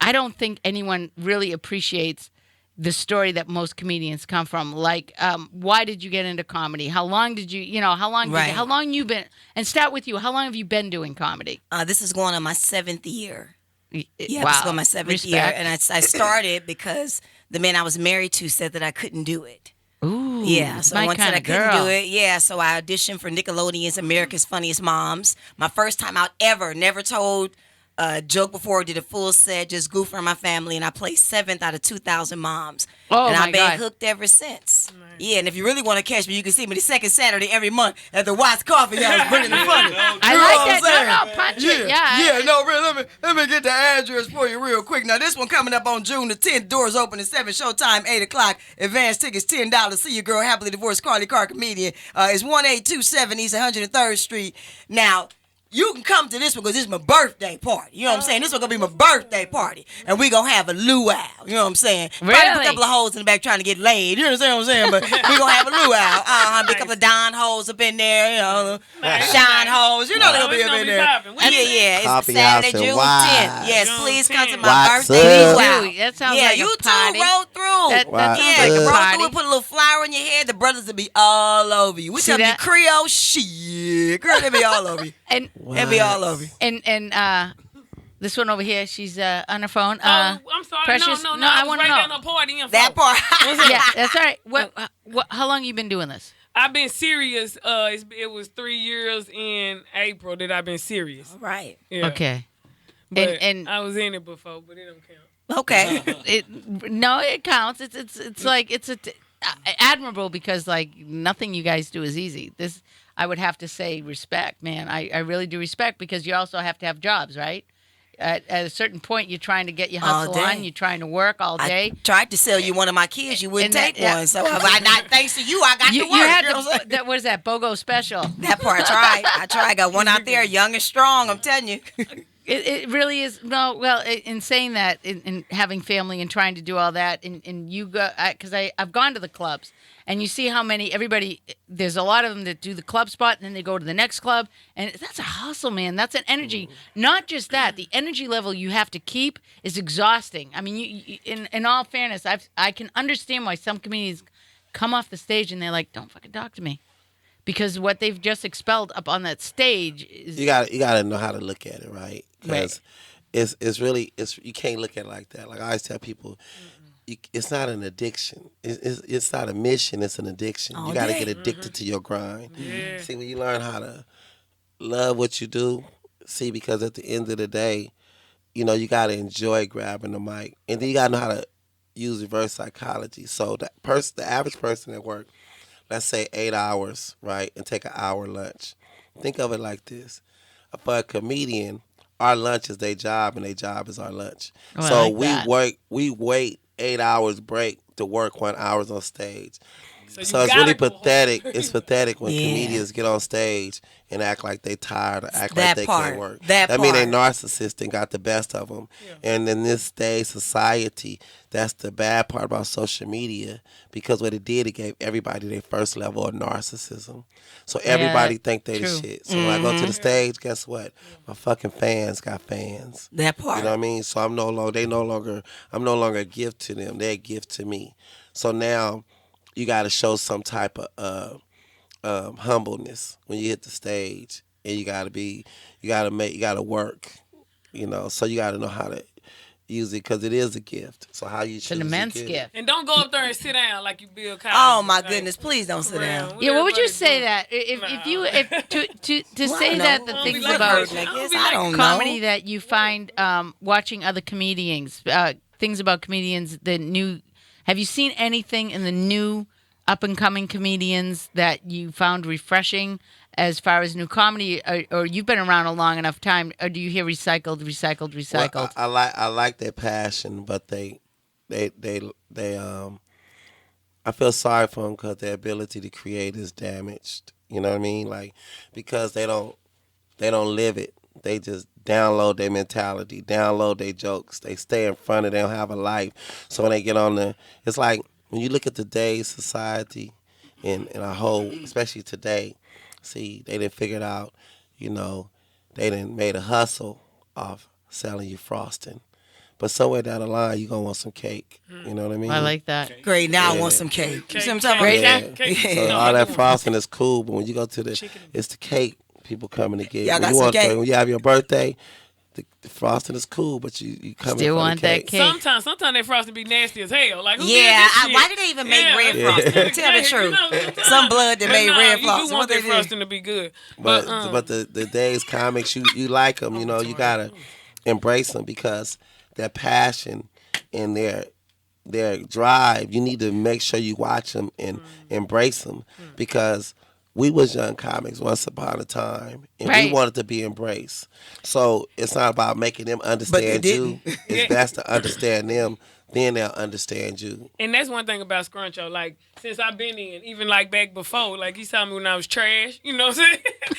I don't think anyone really appreciates the story that most comedians come from. Like, why did you get into comedy? How long did you, how long you been, and start with you, how long have you been doing comedy? This is going on my 7th year. Yeah, this is Wow. going on my 7th Respect. year. And I started because the man I was married to said that I couldn't do it. Ooh, Yeah, so my once kind I of couldn't girl. do it, yeah, so I auditioned for Nickelodeon's America's Funniest Moms. My first time out ever, never told a joke before, did a full set, just goofing on my family, and I placed 7th out of 2,000 moms. Oh, and my I've been God. hooked ever since. Yeah, and if you really want to catch me, you can see me the second Saturday every month at the Watts Coffee House, bringing the funny. I You know like what I'm that. saying? No, punch it. Yeah. Yeah, no, really, let me get the address for you real quick. Now, this one coming up on June the 10th. Doors open at 7, showtime 8 o'clock. Advance tickets $10. See your girl, happily divorced Carly Carr comedian. It's 1827 East 103rd Street. Now, you can come to this one because this is my birthday party. You know what I'm saying? This one gonna be my birthday party. And we gonna have a luau. You know what I'm saying? Probably Really? a couple of hoes in the back trying to get laid. You understand what I'm saying? But we gonna have a luau. Be a couple of Don hoes up in there, Shine hoes. You know they're gonna be up in there. Yeah. It's Coffee Saturday, house and June Watts. 10th. Yes, June please 10th. come to my Watts birthday up. luau. Dude, that sounds Yeah, like you a party. too roll through. That Watts sounds Yeah, like you a roll party. through and put a little flour in your head. The brothers will be all over you. We See tell you that? Creole shit. Girl, they be all over you. And They be all over you. and this one over here, she's on her phone. I'm sorry. Precious? No, No, I I was wanna right know. down the party info. That part. Yeah, that's all right. How long you been doing this? I've been serious. It was 3 years in April that I've been serious. Right. Yeah. Okay. But And I was in it before, but it don't count. Okay. it counts. It's like admirable because like nothing you guys do is easy. This I would have to say respect, man. I really do respect because you also have to have jobs, right? At a certain point, you're trying to get your hustle day. on. You're trying to work all day. I tried to sell you one of my kids. You wouldn't And take that- yeah. one. So thanks to you, I got You to work. had You know what I'm saying? that. What is that? BOGO special. That part, I tried. Got one out there, young and strong, I'm telling you. It really is. No, well, in saying that, in having family and trying to do all that, and you go, because I've gone to the clubs, and you see how many everybody. There's a lot of them that do the club spot, and then they go to the next club, and that's a hustle, man. That's an energy. Not just that, the energy level you have to keep is exhausting. I mean, in all fairness, I can understand why some comedians come off the stage and they're like, "Don't fucking talk to me," because what they've just expelled up on that stage is. You gotta know how to look at it, right? Right. It's really you can't look at it like that. Like I always tell people, it's not an addiction. It's not a mission. It's an addiction. You got to get addicted to your grind. Yeah. See, when you learn how to love what you do, see, because at the end of the day, you know, you got to enjoy grabbing the mic, and then you got to know how to use reverse psychology. So the average person at work, let's say 8 hours, right, and take an hour lunch. Think of it like this: for a comedian, our lunch is their job, and their job is our lunch. Oh, I so like we wait 8 hours break to work 1 hour on stage. So it's gotta really go pathetic. home. It's pathetic when Yeah. comedians get on stage and act like they tired or act That like they part. can't work. That mean they part. narcissist and got the best of them. And in this day society, that's the bad part about social media, because what it did, it gave everybody their first level of narcissism. So everybody think they the true. shit. So when I go to the stage, guess what? My fucking fans got fans. That part. You know what I mean? So I'm no longer a gift to them. They're a gift to me. So now you got to show some type of humbleness when you hit the stage, and you got to work, you know. So you got to know how to use it, because it is a gift. So how you It's choose an immense to get gift. And don't go up there and sit down like you Bill Cosby. Oh my Like, goodness! Please don't sit for real. down. Yeah, what would you everybody say do? that if Well, say I that know. the I'll things be like about hurting, I guess. be I like don't comedy know. that you find watching other comedians, things about comedians, have you seen anything in the new up and coming comedians that you found refreshing as far as new comedy, or you've been around a long enough time, or do you hear recycled? Well, I like their passion, but they I feel sorry for them because their ability to create is damaged. You know what I mean? Like, because they don't live it. They just download their mentality, download their jokes. They stay in front of. They don't have a life. So when they get on it's like when you look at today's society, and our whole, especially today, see, they didn't figure it out. You know, they didn't made a hustle off selling you frosting. But somewhere down the line, you gonna want some cake. You know what I mean? I like that. Great. Now I Yeah. want some cake. You see what I'm Cake, talking Great. about? Yeah. Cake. So No, all that one. frosting is cool, but when you go to it's the cake people coming to get. Y'all When got you some want cake? when you have your birthday, the frosting is cool, but you coming Still for want the that cake. cake. Sometimes that frosting be nasty as hell. Like, who Yeah, did this shit? why did they even make red Yeah. frosting? Tell the You truth. know, sometimes- Some blood that but made nah, red you frosting. do What want they that did? frosting to be good. But But the days comics, you like them, you know, you gotta embrace them, because their passion and their drive, you need to make sure you watch them and embrace them, because we was young comics once upon a time, and Right. we wanted to be embraced. So it's not about making them understand you. didn't. It's best to understand them, then they'll understand you. And that's one thing about Scruncho. Like, since I've been in, even like back before, like he saw me when I was trash. You know what I'm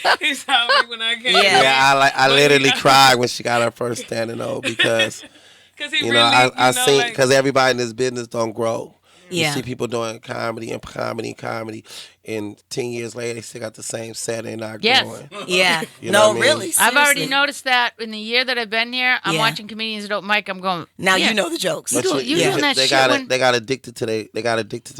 saying? He saw me when I came. Yeah. Yeah, I But literally he- cried when she got her first standing O, because Cause he you really, know, I you know, see, like, because everybody in this business don't grow. Yeah. You see people doing comedy, and 10 years later they still got the same set and not Yes. growing. Yeah. You know No, what I mean? really. I've already seriously. noticed that in the year that I've been here. I'm Yeah. watching comedians at open mic. I'm going. Now yeah, you know the jokes. You doing that they shit got when- they got addicted to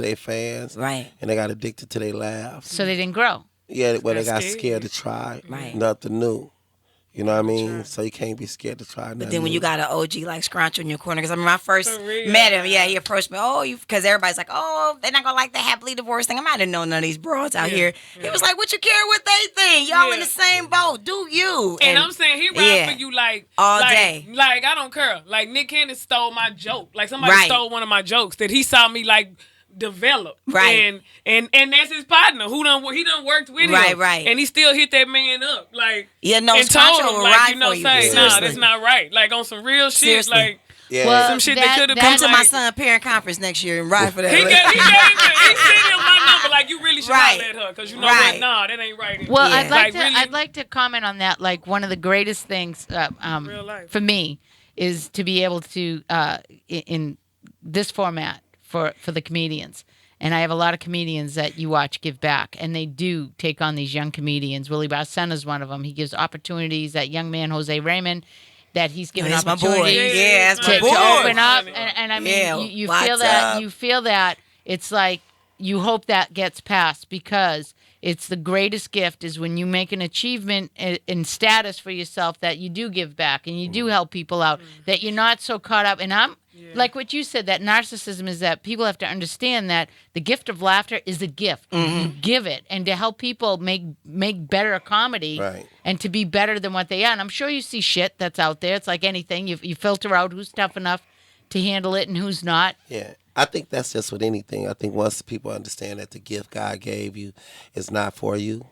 their fans, Right. and they got addicted to their laughs. so they didn't grow. Yeah, where they Got got scared. scared to try Right. nothing new. You know what I mean? So you can't be scared to try nothing. But then when you got an OG like Scrunch in your corner, because I remember I first For real. met him, yeah, he approached me, because everybody's like, oh, they're not going to like the happily divorced thing. I didn't know none of these broads out here. He was like, what you care what they think? Y'all in Yeah. the same boat. Do you? And I'm saying he ride yeah. for you like All like, day. Like, I don't care. Like, Nick Cannon stole my joke. Like, somebody Right. stole one of my jokes that he saw me like develop. Right. And that's his partner who he done worked with him. Right, right. And he still hit that man up. Like, Yeah, no, and told Scruncho him, will like, ride you know, for you. say, nah, Seriously. that's not right. Like, on some real shit. Seriously. Like, yeah, Well, some shit that that- could have that- Come been to like, my son parent conference next year and ride for that. He sent him my number. Like, you really should Right. holler at her, because you know Right. what? Nah, that ain't right. Well, Yeah. I'd like to comment on that. Like one of the greatest things Real life. for me is to be able to in this format for the comedians And I have a lot of comedians that you watch give back, and they do take on these young comedians. Willie Barcena's one of them. He gives opportunities. That young man, Jose Raymond, that he's given opportunities to open up. And I mean, you feel that. You feel that. It's like you hope that gets passed, because it's the greatest gift is when you make an achievement in status for yourself that you do give back and you do help people out, that you're not so caught up. And I'm like what you said, that narcissism is that people have to understand that the gift of laughter is a gift. You give it, and to help people make better comedy and to be better than what they are. And I'm sure you see shit that's out there. It's like anything. You filter out who's tough enough to handle it and who's not. Yeah. I think that's just with anything. I think once people understand that the gift God gave you is not for you,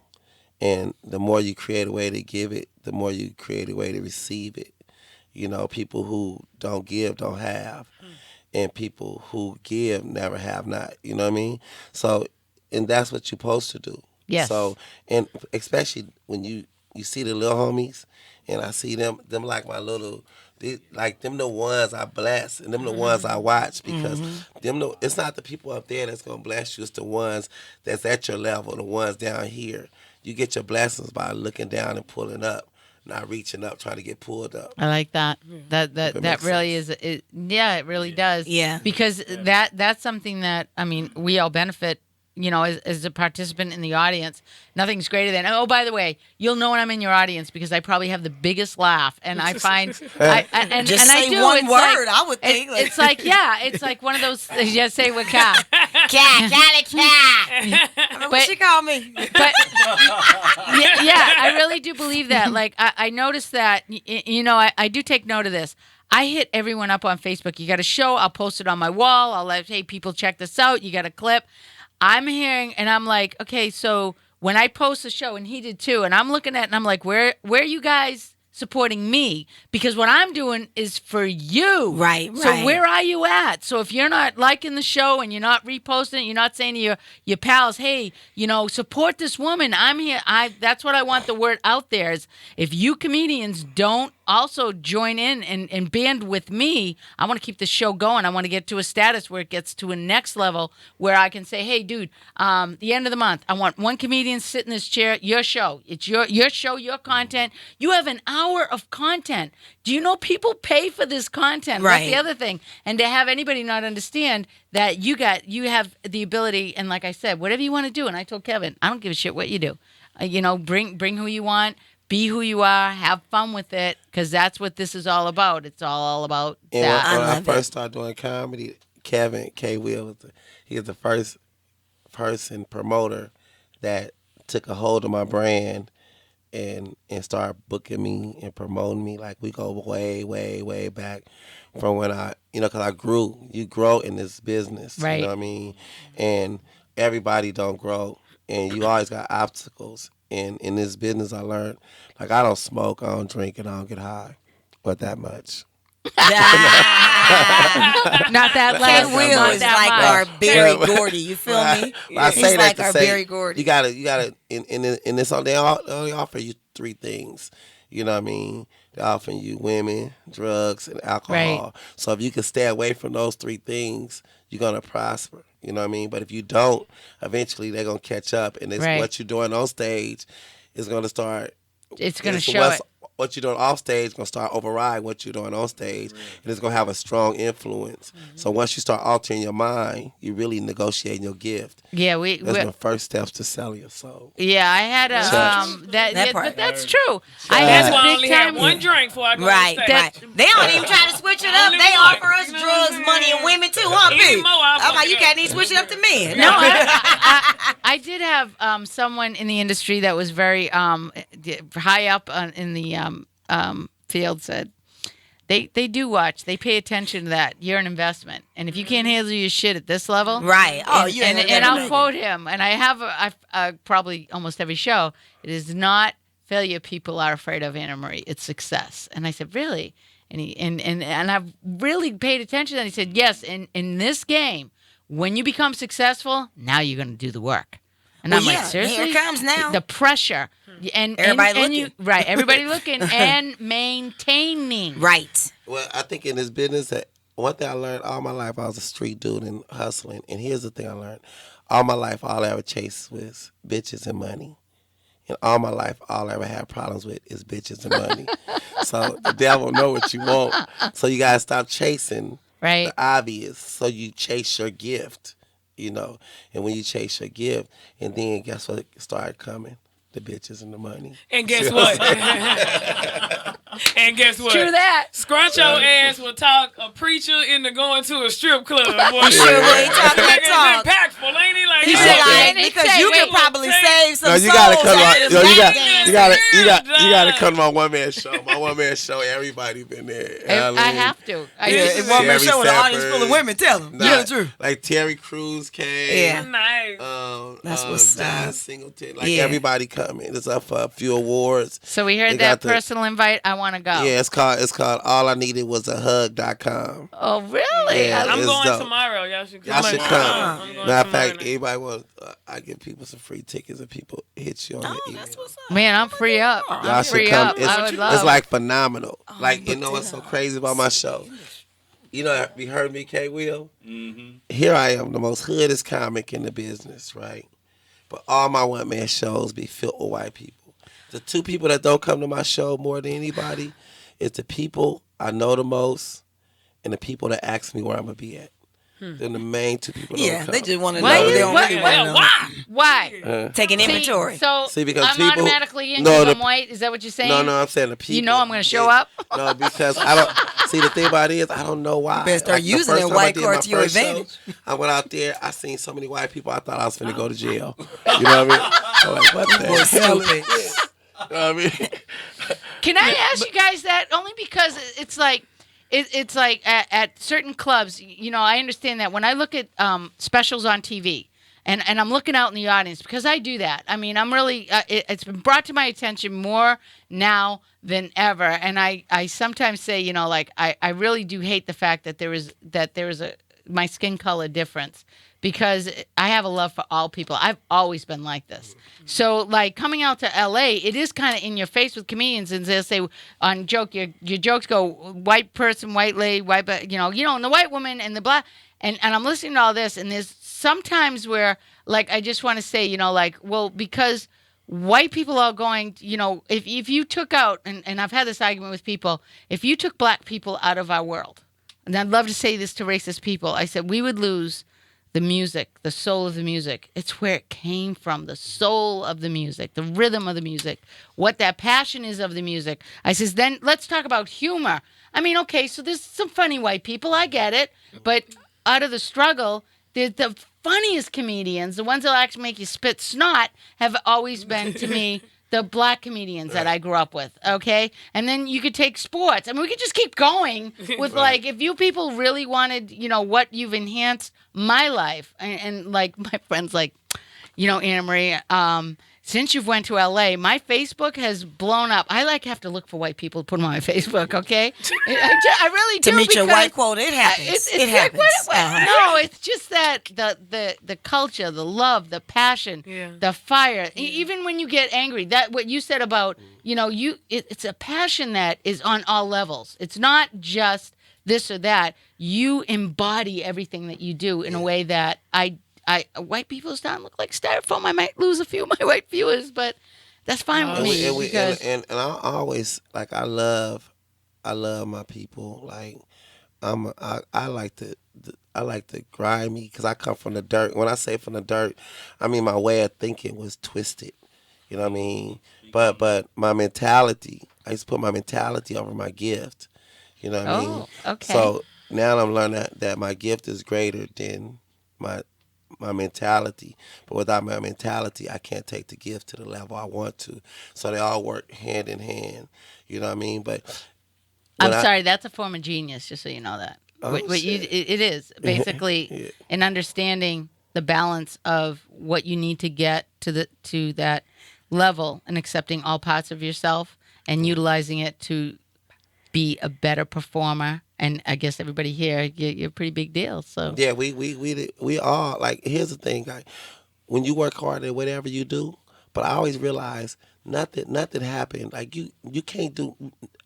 and the more you create a way to give it, the more you create a way to receive it. You know, people who don't give don't have, and people who give never have not. You know what I mean? So, and that's what you're supposed to do. Yes. So, and especially when you see the little homies, and I see them like my little. Like them the ones I bless, and them the ones I watch, because it's not the people up there that's gonna bless you. It's the ones that's at your level, the ones down here. You get your blessings by looking down and pulling up, not reaching up trying to get pulled up. I like that. That really is. It really does. Yeah. Because that's something that, I mean, we all benefit. You know, as a participant in the audience, nothing's greater than. Oh, by the way, you'll know when I'm in your audience because I probably have the biggest laugh, and I find Just I say do. one It's word. like, I would think. it's like it's like one of those. Just say what cat. Cat. What But- she call me? But I really do believe that. Like I noticed that. You know, I do take note of this. I hit everyone up on Facebook. You got a show? I'll post it on my wall. I'll let, hey, people, check this out. You got a clip. I'm hearing, and I'm like, okay, so when I post a show, and he did too, and I'm looking at it, and I'm like, where are you guys supporting me? Because what I'm doing is for you. Right. So where are you at? So if you're not liking the show and you're not reposting it, you're not saying to your pals, hey, you know, support this woman. I'm here. That's what I want the word out there is, if you comedians don't also join in and band with me, I want to keep the show going. I want to get to a status where it gets to a next level where I can say, hey, dude, the end of the month, I want one comedian sit in this chair, your show. It's your show, your content. You have an hour of content. Do you know people pay for this content? Right. That's the other thing. And to have anybody not understand that you have the ability, and like I said, whatever you want to do, and I told Kevin, I don't give a shit what you do. You know, bring who you want. Be who you are. Have fun with it, because that's what this is all about. It's all about and that. When I first started doing comedy, Kevin K. Will, he was the first person promoter that took a hold of my brand and started booking me and promoting me. Like, we go way, way, way back from when because I grew. You grow in this business, Right. You know what I mean? And everybody don't grow, and you always got obstacles. And in this business, I learned, like, I don't smoke, I don't drink, and I don't get high, but that much. Not that Cat last. Will Not is that like much. our Barry Gordy. You feel me? I say He's that like to our say, Barry Gordy. You gotta, in this they only offer you three things. You know what I mean? They're offering you women, drugs, and alcohol. Right. So if you can stay away from those three things, you're gonna prosper. You know what I mean? But if you don't, eventually they're gonna catch up, and it's Right. what you're doing on stage is gonna start. It's going to show it. What you're doing off stage is going to start override what you're doing on stage, and it's going to have a strong influence. So once you start altering your mind, you're really negotiating your gift. Yeah, That's the first steps to selling your soul. Yeah, I had a That part. but that's true. I That's had why I big only have time. one drink before I go Right, on stage. right. They don't even try to switch it up. Only They one. offer us You know what I'm drugs, money, and saying? women too, huh, Any B? more, I'll I'm like, you fuck it can't up. even switch it up to men. No, I did have someone in the industry that was very high up in the field said they do watch. They pay attention to that. You're an investment, and if you can't handle your shit at this level, Right. Oh, and, you and I'll quote him, and I have probably almost every show. It is not failure people are afraid of, AnnaMarie. It's success. And I said, really? And he and I've really paid attention. And he said, yes. In this game, when you become successful, now you're going to do the work. And Well, I'm yeah, like, seriously? here it comes now. The pressure. And Everybody and looking. everybody looking and maintaining. Right. Well, I think in this business, that one thing I learned all my life, I was a street dude and hustling. And here's the thing I learned. All my life, all I ever chased was bitches and money. And all my life, all I ever had problems with is bitches and money. So the devil know what you want. So you got to stop chasing the obvious. So you chase your gift, you know. And when you chase your gift, and then guess what started coming? The bitches and the money. And guess what? And guess what? True that. Scrunch your ass will talk a preacher into going to a strip club. Boy, He sure will. He talk that talk. It's impactful, ain't he? Like, He said, like, because you can probably save some souls. You gotta come out of on. this You back dance. gotta come to my one man show. My one man show. Everybody been there. I have to. It's one man show with an audience full of women. Tell them. Yeah, true. Like Terry Crews came. Yeah. Nice. That's what's John up. Singleton. Like everybody coming. It's up for a few awards. So we heard that personal invite. I want to go. Yeah, it's called All I Needed Was a Hug.com. Oh, really? Yeah, I'm it's going dope. tomorrow. Y'all should come. Y'all should come. I'm going Matter of fact, tomorrow. anybody want, I give people some free tickets if people hit you on the email. That's what's up. Man, I'm free up. Y'all I'm should free come. up. I would love. It's like phenomenal. Like, you know what's so crazy about my show? You know, have you heard me, K. Will? Mm-hmm. Here I am, the most hoodest comic in the business, right? But all my one-man shows be filled with white people. The two people that don't come to my show more than anybody is the people I know the most and the people that ask me where I'm going to be at. They're the main two people that don't come. They just want to Why know. you- They don't why- really want to know. Why? Taking inventory. See, because I'm people- automatically in No, because the- I'm white. Is that what you're saying? No, I'm saying the people. You know I'm going to show up? No, because I don't. See, the thing about it is, I don't know why. You better start the using first that time I white did card my to your first show, advantage. I went out there, I seen so many white people, I thought I was finna go to jail. You know what I mean? I'm like, what the hell is this? You know what I mean? Can I ask you guys that? Only because it's like, it's like at certain clubs, you know, I understand that when I look at specials on TV, and I'm looking out in the audience, because I do that. I mean, I'm really, it's been brought to my attention more now than ever. And I sometimes say, you know, like, I really do hate the fact that there is my skin color difference, because I have a love for all people. I've always been like this. So, like, coming out to L.A., it is kind of in your face with comedians, and they'll say on joke, your jokes go white person, white lady, white, you know, and the white woman and the black, and I'm listening to all this, and there's sometimes where, like, I just want to say, you know, like, well, because white people are going, you know, if you took out, and I've had this argument with people, if you took black people out of our world, and I'd love to say this to racist people, I said we would lose the music, the soul of the music. It's where it came from, the soul of the music, the rhythm of the music, what that passion is of the music. I says, then let's talk about humor. I mean, okay, so there's some funny white people, I get it, but out of the struggle, the funniest comedians, the ones that actually make you spit snot, have always been, to me, the black comedians that I grew up with, okay? And then you could take sports. I mean, we could just keep going with, like, if you people really wanted, you know, what you've enhanced my life. And like, my friend's like, you know, AnnaMarie, since you've went to L.A., my Facebook has blown up. I, like, have to look for white people to put them on my Facebook, okay? I really do. To meet your because white quote, it happens. It like, happens. no, it's just that the culture, the love, the passion, the fire. Even when you get angry, that what you said about, you know, it's a passion that is on all levels. It's not just this or that. You embody everything that you do in a way that white people starting to look like styrofoam. I might lose a few of my white viewers, but that's fine with me. And I always, like, I love my people. Like, I like to grind me, because I come from the dirt. When I say from the dirt, I mean my way of thinking was twisted. You know what I mean? But my mentality, I used to put my mentality over my gift. You know what I mean? Okay. So now I'm learning that my gift is greater than my mentality. But without my mentality, I can't take the gift to the level I want to. So they all work hand in hand. You know what I mean? But I'm sorry, that's a form of genius, just so you know that. It is basically an understanding the balance of what you need to get to that level, and accepting all parts of yourself and utilizing it to be a better performer. And I guess everybody here, you're a pretty big deal. So yeah, we all, like, here's the thing, like, when you work hard at whatever you do, but I always realize nothing happened. Like you can't do.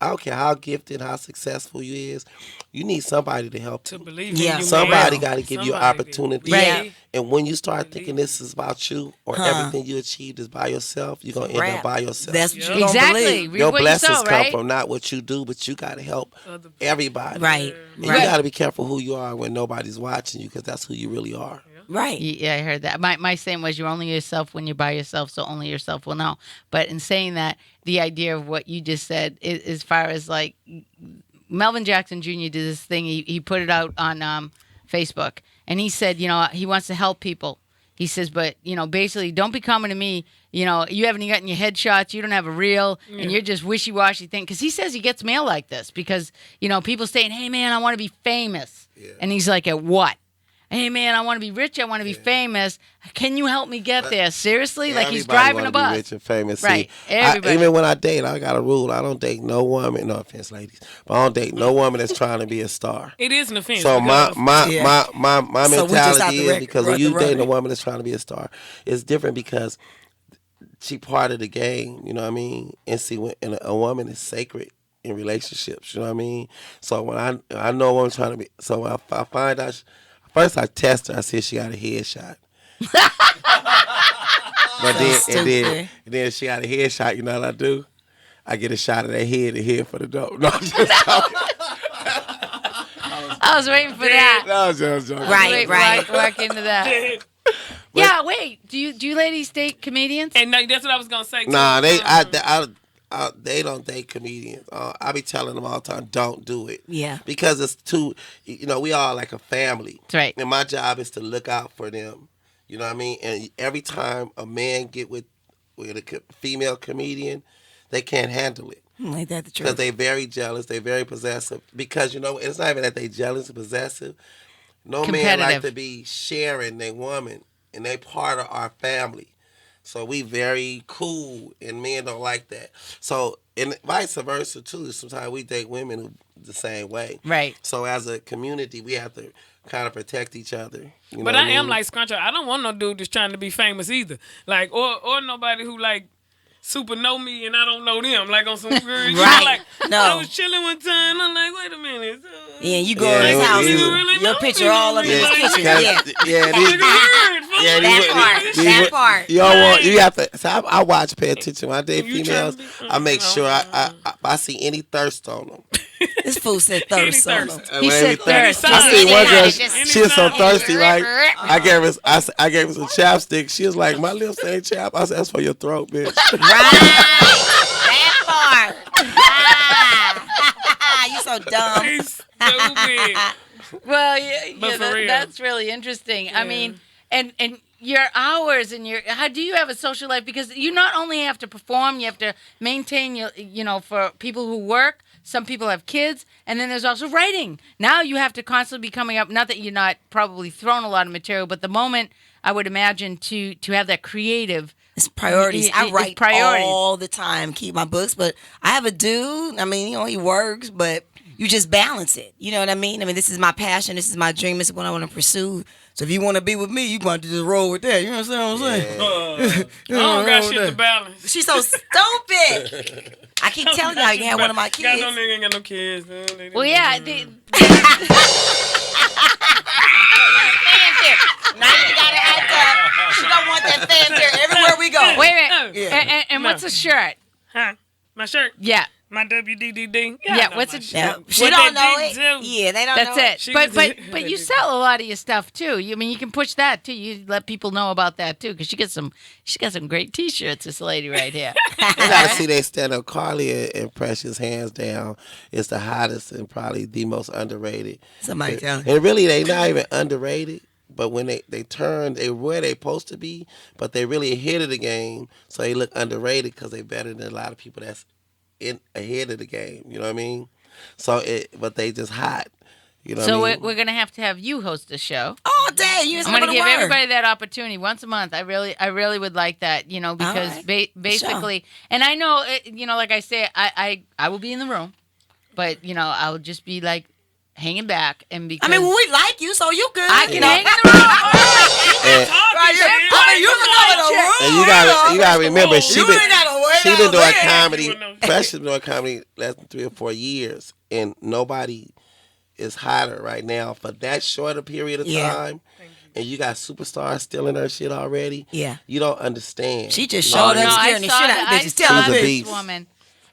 I don't care how gifted, how successful you is. You need somebody to help To you. believe Yeah. in you. Somebody man. got to give you an Somebody opportunity. did. Right. And when you start thinking this is about you or everything you achieved is by yourself, you're going to end up by yourself. That's what you gonna Exactly. believe. Reap Your what you blessings sow, come right? from not what you do, but you got to help everybody. Right. And you got to be careful who you are when nobody's watching you because that's who you really are. Right. Yeah, I heard that. My saying was, you're only yourself when you're by yourself, so only yourself will know. But in saying that, the idea of what you just said, as far as like Melvin Jackson Jr. did this thing, he put it out on Facebook, and he said, he wants to help people. He says, but, basically, don't be coming to me, you haven't gotten your headshots, you don't have a reel, and you're just wishy-washy thing. Because he says he gets mail like this because, people saying, hey, man, I want to be famous. Yeah. And he's like, at what? Hey, man, I want to be rich. I want to be famous. Can you help me get there? Seriously? Like he's driving a bus. Be rich and famous. Right. See, even when I date, I got a rule. I don't date no woman. No offense, ladies, but I don't date no woman that's trying to be a star. It is an offense. So my So we just have mentality to is because when you run dating it. a woman that's trying to be a star, it's different because she part of the game. You know what I mean? And see, when a woman is sacred in relationships. You know what I mean? So when I know a woman trying to be, so when I find out. First, I test her. I see if she got a headshot. But then she got a headshot. You know what I do? I get a shot of that head and head for the dope. No, I'm just joking. I was waiting for that. No, I'm just joking. Right. Walk into that. Yeah, wait. Do you ladies date comedians? And that's what I was gonna say. Too. Nah, they don't date comedians. I be telling them all the time, don't do it. Yeah. Because it's too, we all like a family. That's right. And my job is to look out for them. You know what I mean? And every time a man get with a female comedian, they can't handle it. Ain't that the Because truth? they very jealous, they very possessive. Because, it's not even that they jealous and possessive. No man like to be sharing their woman, and they part of our family. So we very cool, and men don't like that. So, and vice versa, too. Sometimes we date women who the same way. Right. So as a community, we have to kind of protect each other. You know But what I am mean? like Scruncher. I don't want no dude that's trying to be famous either. Like, or nobody who like super know me and I don't know them. Like on some weird shit. Right. Like, No. I was chilling one time. I'm like, wait a minute. Yeah, you go Yeah, in his it house, was- and your picture all up in his Yeah, kitchen. yeah, That part. You don't want. You have to. So I watch, pay attention. When I date You females, trying to be- I make sure I see any thirst on them. This fool said thirst on him. He said thirst. I see one girl. She was so Anytime. thirsty, right? I gave her some chapstick. She was like, "My lips ain't chap." I said, "That's for your throat, bitch." That part. You so dumb. He's stupid. Well, But yeah, for real. that's really interesting. I mean, and your hours and how do you have a social life? Because you not only have to perform, you have to maintain your, for people who work. Some people have kids, and then there's also writing. Now you have to constantly be coming up. Not that you're not probably throwing a lot of material, but the moment I would imagine to have that creative. It's priorities. I It's write priorities. all the time, keep my books, but I have a dude. I mean, he works, but you just balance it. You know what I mean? I mean, this is my passion. This is my dream. This is what I want to pursue. So if you want to be with me, you going to just roll with that. You know what I'm saying? I don't got shit to balance. She's so stupid. I keep telling y'all, you can have one of my Got kids. no nigga, ain't got no kids. Well, yeah. Now you got to act up. She don't want that fanfare everywhere we go. Wait a minute. Yeah. And what's a shirt? Huh? My shirt? Yeah. My WDDD? Yeah, what's it? Yeah. What She don't know that it. dick do? Yeah, they don't That's know it. She But can do- but you sell a lot of your stuff too. I mean, you can push that too. You let people know about that too, because she got some great T-shirts. This lady right here. You gotta see they stand up. Carly and Precious, hands down, is the hottest and probably the most underrated. Somebody tell me. And really, they not even underrated. But when they turn, they where they supposed to be, but they really ahead of the game, so they look underrated because they better than a lot of people that's ahead of the game. You know what I mean? But they just hot. You know So what I mean? we're gonna have to have you host a show. All day. You I'm gonna give everybody that opportunity once a month. I really would like that. Because right. basically, and I know, like I say, I will be in the room, but I'll just be like hanging back and because I mean, we like you, so you good. I can hang in the room. And, Right, I mean, you can go in the room. and you gotta remember, she You been ain't gotta wait she been doing saying. comedy. Precious been doing comedy less than 3 or 4 years, and nobody is hotter right now for that short a period of time. And you got superstars stealing her shit already. Yeah. You don't understand. She just showed up scaring the shit out of bitches. Tell her She's a this beast. Woman.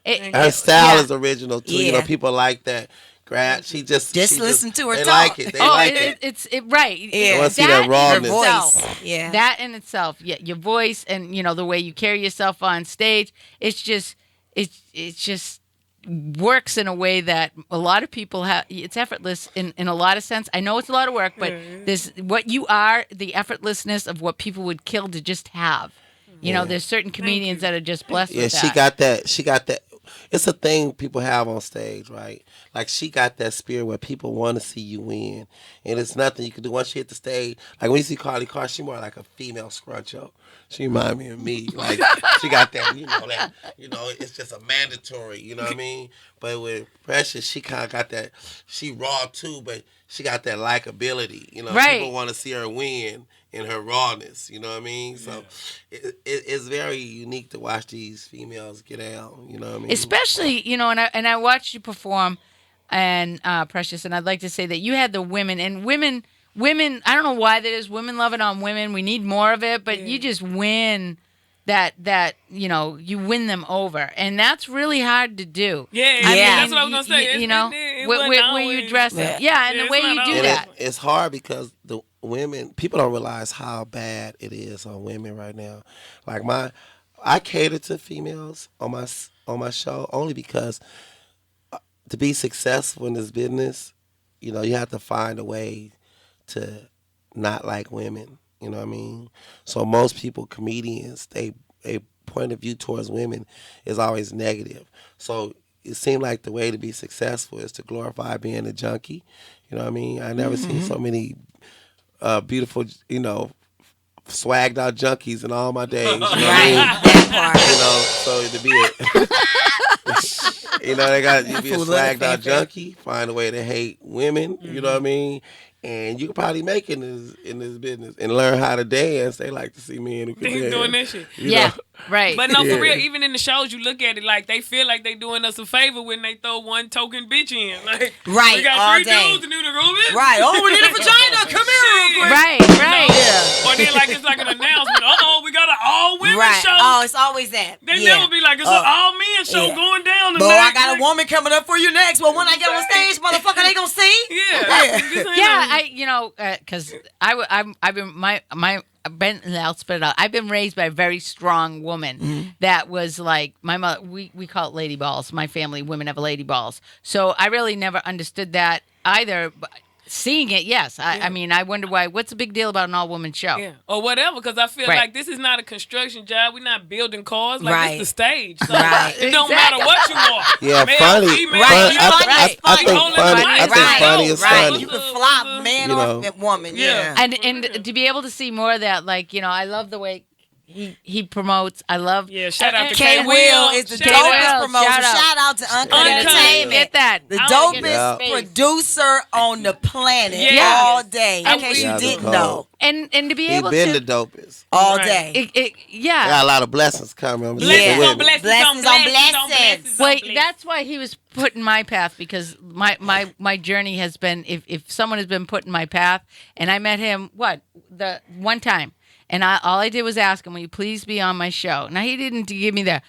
Her style is original too. Yeah. You know, people like that. She just listen to her they talk. like it. They like it. It's right. Yeah. They want to see that rawness. Her voice. Yeah. That in itself, your voice and the way you carry yourself on stage, it's just works in a way that a lot of people have. It's effortless in a lot of sense. I know it's a lot of work, but there's what you are, the effortlessness of what people would kill to just have. There's certain comedians that are just blessed with that. She got that. It's a thing people have on stage, right? Like, she got that spirit where people want to see you win. And it's nothing you can do once she hit the stage. Like, when you see Carly Carr, she more like a female scruncho. She remind me of me. Like, she got that, it's just a mandatory, you know what I mean? But with Precious, she kind of got that, she raw too, but she got that likability. People want to see her win in her rawness, you know what I mean? So it's very unique to watch these females get down, you know what I mean? Especially, and I watched you perform, and Precious, and I'd like to say that you had the women, and women, I don't know why that is, women love it on women, we need more of it, but you just win that you win them over, and that's really hard to do. I mean, that's what I was gonna say. Where you dress it, and the way you do that. It's hard because the women, people don't realize how bad it is on women right now. Like, I cater to females on my show only because to be successful in this business, you have to find a way to not like women. You know what I mean? So most people, comedians, they point of view towards women is always negative. So it seemed like the way to be successful is to glorify being a junkie. You know what I mean? I never seen so many beautiful, swagged out junkies in all my days. You know what I mean? That part. So to be they got you be a swagged out junkie, find a way to hate women. You know what I mean? And you could probably make it in this business and learn how to dance. They like to see men who can dance. Doing that shit. You know? Right. But no, for real, even in the shows, you look at it like they feel like they doing us a favor when they throw one token bitch in. Like, right, we got all 3 day. dudes to do the room. Right. Oh, we need a vagina. Come here real quick. Right. Yeah. Or then it's like an announcement. We got an all women show. Oh, it's always that. They never be like, it's an all men show going down tonight. But I got a woman coming up for you next. Well, when I get on stage, motherfucker, they gonna see. Because I'll spit it out. I've been raised by a very strong woman that was like my mother. We call it lady balls. My family, women have lady balls. So I really never understood that either. But seeing it, yes. I mean, I wonder why. What's the big deal about an all-woman show? Yeah. Or whatever, because I feel like this is not a construction job. We're not building cars. Like, it's the stage. So it don't matter what you are. Yeah, male, funny. Female, I think funny is funny. You can flop man off that woman. Yeah. And to be able to see more of that, like, I love the way he promotes. I love. Yeah, shout out to K. Will is the dopest promoter. Shout out to Uncut Entertainment. Get that. The dopest producer on the planet all day. In case you didn't know. And to be able to. He's been the dopest. All day. Got a lot of blessings coming. Blessings on blessings. Well, that's why he was put in my path, because my journey has been, if someone has been put in my path, and I met him, the one time. And all I did was ask him, will you please be on my show? Now, he didn't give me how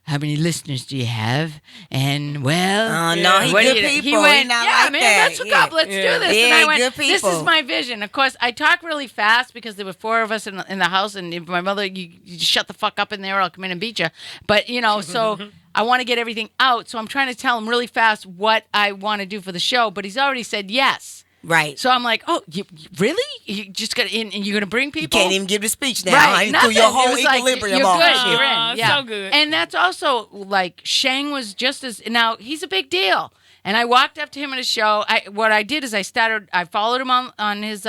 many listeners do you have? And, no, he good people. He went, he not like man, that. let's hook up. Let's do this. Yeah, and I went, good people. this is my vision. Of course, I talk really fast because there were 4 of us in the house. And if my mother, you just shut the fuck up in there or I'll come in and beat you. But, so I want to get everything out. So I'm trying to tell him really fast what I want to do for the show. But he's already said yes. Right. So I'm like, oh, you really? You just got in, and you're going to bring people? You can't even give the speech now. Right. You threw your whole equilibrium off. You're good. You're in. Yeah. So good. And that's also, like, Shang was just as, now, he's a big deal. And I walked up to him at a show. What I did is I followed him on his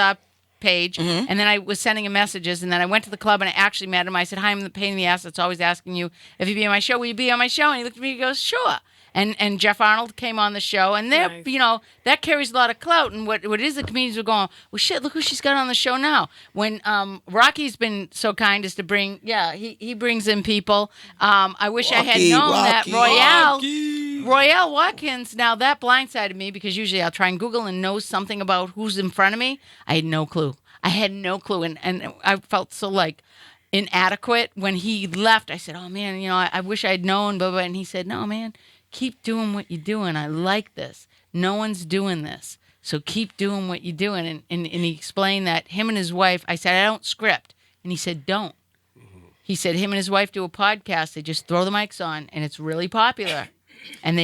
page, and then I was sending him messages, and then I went to the club, and I actually met him. I said, hi, I'm the pain in the ass that's always asking you if you be on my show. Will you be on my show? And he looked at me and goes, sure. and Jeff Arnold came on the show, and they're Nice. that carries a lot of clout. And what is the comedians were going, well, shit, look who she's got on the show now. When Rocky's been so kind as to bring, he brings in people. I wish I had known that Royale Watkins. Now that blindsided me because usually I'll try and Google and know something about who's in front of me. I had no clue. And I felt so like inadequate when he left. I said, oh man, I wish I'd known, blah, blah. And he said, no man, keep doing what you're doing. I like this. No one's doing this. So keep doing what you're doing. And he explained that him and his wife, I said, I don't script. And he said, don't. He said him and his wife do a podcast. They just throw the mics on and it's really popular. And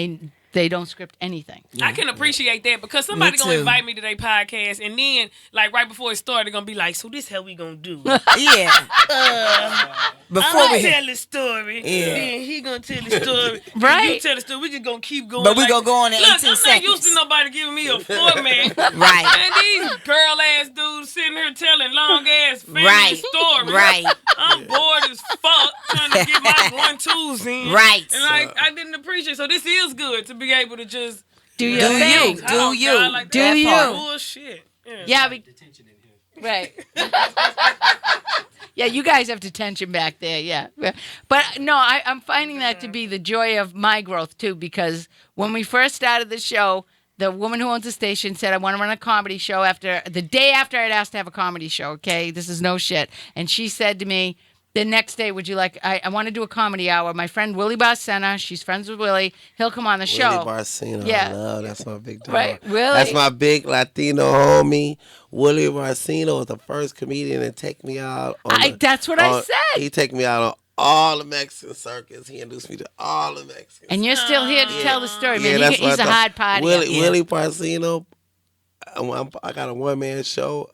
they don't script anything. I can appreciate that because somebody gonna invite me to their podcast, and then like right before it started, they're gonna be like, "So this how we gonna do?" Yeah. Before we tell the story, then he gonna tell the story. Right. You tell the story. We just gonna keep going. But we gonna go on in 18 I'm not seconds. used to nobody giving me a format. Right. And these girl ass dudes sitting here telling long ass family stories. Right. I'm bored as fuck trying to get my 1-2s in. Right. And I didn't appreciate. So this is good to be able to just Do your thing. Do you. Like Do that you. part. Bullshit. Yeah. Right. Yeah, you guys have detention back there, yeah. But no, I'm finding that to be the joy of my growth, too, because when we first started the show, the woman who owns the station said, I want to run a comedy show the day after I'd asked to have a comedy show, okay? This is no shit. And she said to me, the next day, would you like, I want to do a comedy hour. My friend Willie Barcena, she's friends with Willie. He'll come on the show. Willie Barcena, Yeah. I love, that's my big dog. Right, Willie. That's my big Latino homie. Willie Barcena was the first comedian to take me out. That's what I said. He take me out on all the Mexican circuits. He introduced me to all the Mexicans. And you're still here to tell the story, man. that's what He's I a thought. hard party. Willie Barcena, I got a one-man show.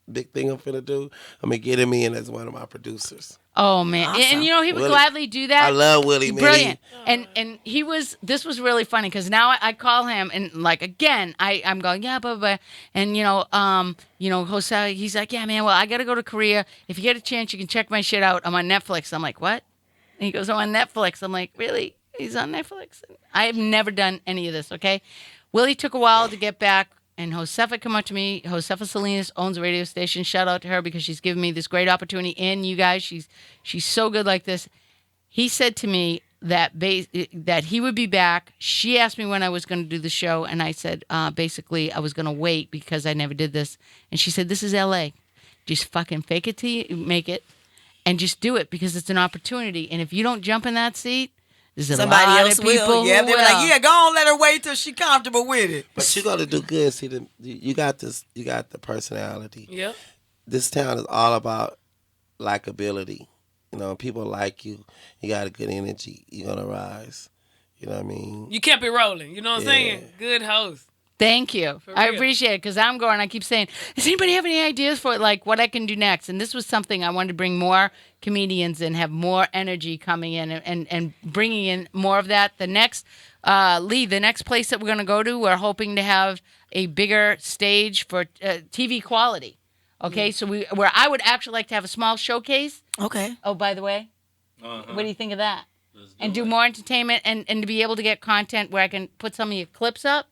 Big thing I'm finna do. I'm gonna get him in as one of my producers. Oh man, Awesome. and he would Willie, gladly do that. I love Willie, man. Brilliant. And this was really funny because now I call him and like again I'm going blah, and Jose, he's like, yeah man, well I gotta go to Korea. If you get a chance, you can check my shit out. I'm on Netflix. I'm like, what? And he goes, I'm on Netflix. I'm like, really? He's on Netflix? I have never done any of this. Okay, Willie took a while to get back. And Josefa come up to me. Josefa Salinas owns a radio station. Shout out to her because she's given me this great opportunity. And you guys, she's so good like this. He said to me that he would be back. She asked me when I was going to do the show, and I said basically I was going to wait because I never did this. And she said, "This is L.A. Just fucking fake it till you make it, and just do it because it's an opportunity. And if you don't jump in that seat." Somebody else will. Yeah, they're like, yeah, go on, let her wait till she comfortable with it. But you got to do good. See, you got this. You got the personality. Yep. This town is all about likability. People like you. You got a good energy. You're gonna rise. You know what I mean? You kept it rolling. You know what I'm saying? Good host. Thank you. I appreciate it because I keep saying, does anybody have any ideas for like what I can do next? And this was something I wanted to bring more comedians and have more energy coming in and bringing in more of that. The next, the next place that we're going to go to, we're hoping to have a bigger stage for TV quality. Okay, so where I would actually like to have a small showcase. Okay. Oh, by the way, what do you think of that? And do more entertainment and to be able to get content where I can put some of your clips up.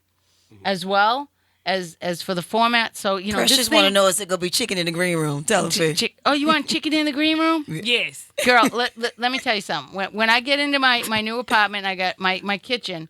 As well as for the format, so Precious want to know is it gonna be chicken in the green room? Tell them. Oh, you want chicken in the green room? Yes, girl. Let me tell you something. When I get into my new apartment, I got my kitchen.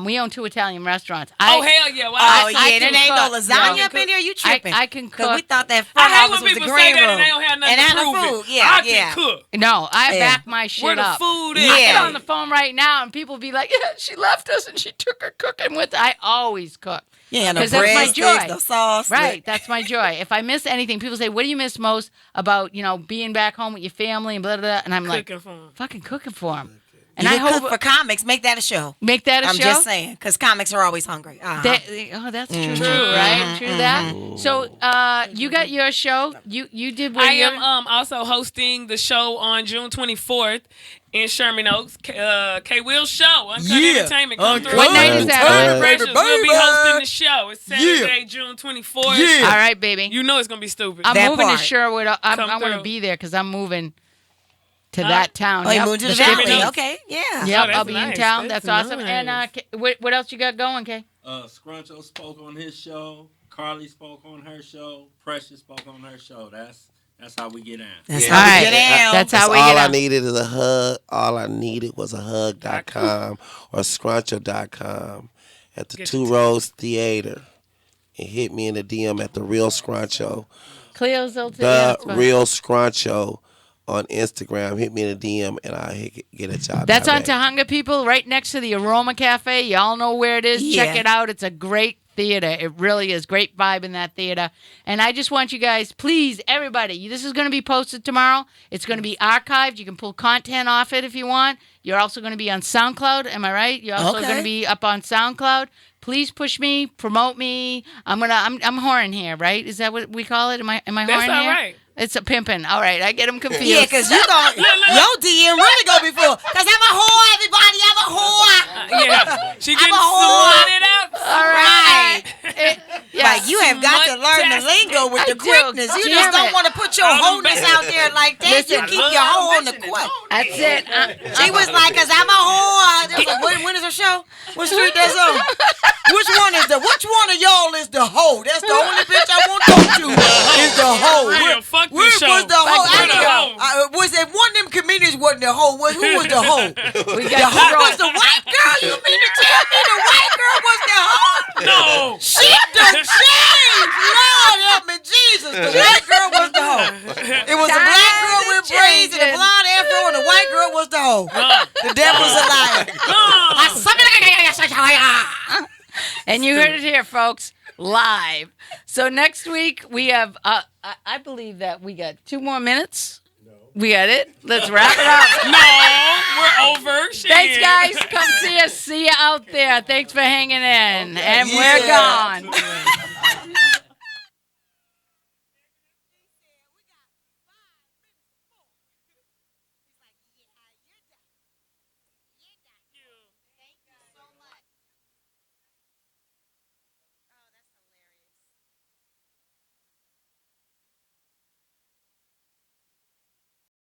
We own 2 Italian restaurants. Hell yeah! Wow. There ain't no lasagna up in there. You tripping? I can cook. We thought that front office was the green room. They don't have nothing and to prove food. it. Yeah, I can cook. No, I back my shit Where the up. food is. I get on the phone right now, and people be like, "Yeah, she left us, and she took her cooking with." I always cook. Yeah, no because that's my joy. The sauce. Right, that's my joy. If I miss anything, people say, "What do you miss most about being back home with your family?" And blah blah blah. And I'm fucking cooking for them. And I hope cook for comics. Make that a show. Make that a show. I'm just saying, because comics are always hungry. That's true, right? True that. So you got your show. You did. I am also hosting the show on June 24th in Sherman Oaks. K Will Show. Uncut Entertainment. Come through. What night is that? Precious will be hosting the show. It's Saturday, June 24th. Yeah. All right, baby. You know it's gonna be stupid. I'm moving to Sherwood. I want to through. be there because I'm moving. to that town. Oh, you moved to the Skippy. valley. Okay, yeah. Yep, that's I'll be in nice. town. That's awesome. nice. And what else you got going, Kay? Scruncho spoke on his show. Carly spoke on her show. Precious spoke on her show. That's how we get down. That's Yeah. how we All get right. down. That's how we all get I out. needed is a hug. All I needed was a hug.com or scruncho.com at the Two Rose Theater. And hit me in the DM at the Real Scruncho. Cleo's old The Real Scruncho on Instagram. Hit me in the DM and I'll get at y'all. That's on direct. Tahunga, people, right next to the Aroma Cafe. Y'all know where it is. Check Yeah. it out. It's a great theater. It really is. Great vibe in that theater. And I just want you guys, please, everybody, this is going to be posted tomorrow. It's going to be archived. You can pull content off it if you want. You're also going to be on SoundCloud. Am I right? You're also going to be up on SoundCloud. Please push me, promote me. I'm whoring here, right? Is that what we call it? Am I whoring That's all here? right. It's a pimping. All right, I get them confused. Yeah, because your DM really go before. Because I'm a whore, everybody. I'm a whore. Yeah, she getting a whore. smutted out. All right. Like, you have got to learn the lingo with I the do. quickness. You Damn just don't it. want to put your wholeness out there like that. You keep your hoe on the quick. That's it. She was like, because I'm a whore. They was like, when is her show? What street that's on? Which one of y'all is the hoe? That's the only bitch I want to talk to is the hoe. Real, fuck Where this show. was the hoe? Where the hoe? Was it one of them comedians wasn't the hoe? Who was the hoe? We The got hoe you was the white girl? You mean to tell me the white girl was the hoe? No. Shit done changed. Lord help me, Jesus. The white girl was the hoe. It was a black girl with braids and a blonde afro, and the white girl was the hoe. The devil's a liar. And you heard it here, folks, live. So next week we have, I believe that we got 2 more minutes. No. We got it. Let's wrap it up. No, we're over. Shit. Thanks, guys. Come see us. See you out there. Thanks for hanging in. And we're gone.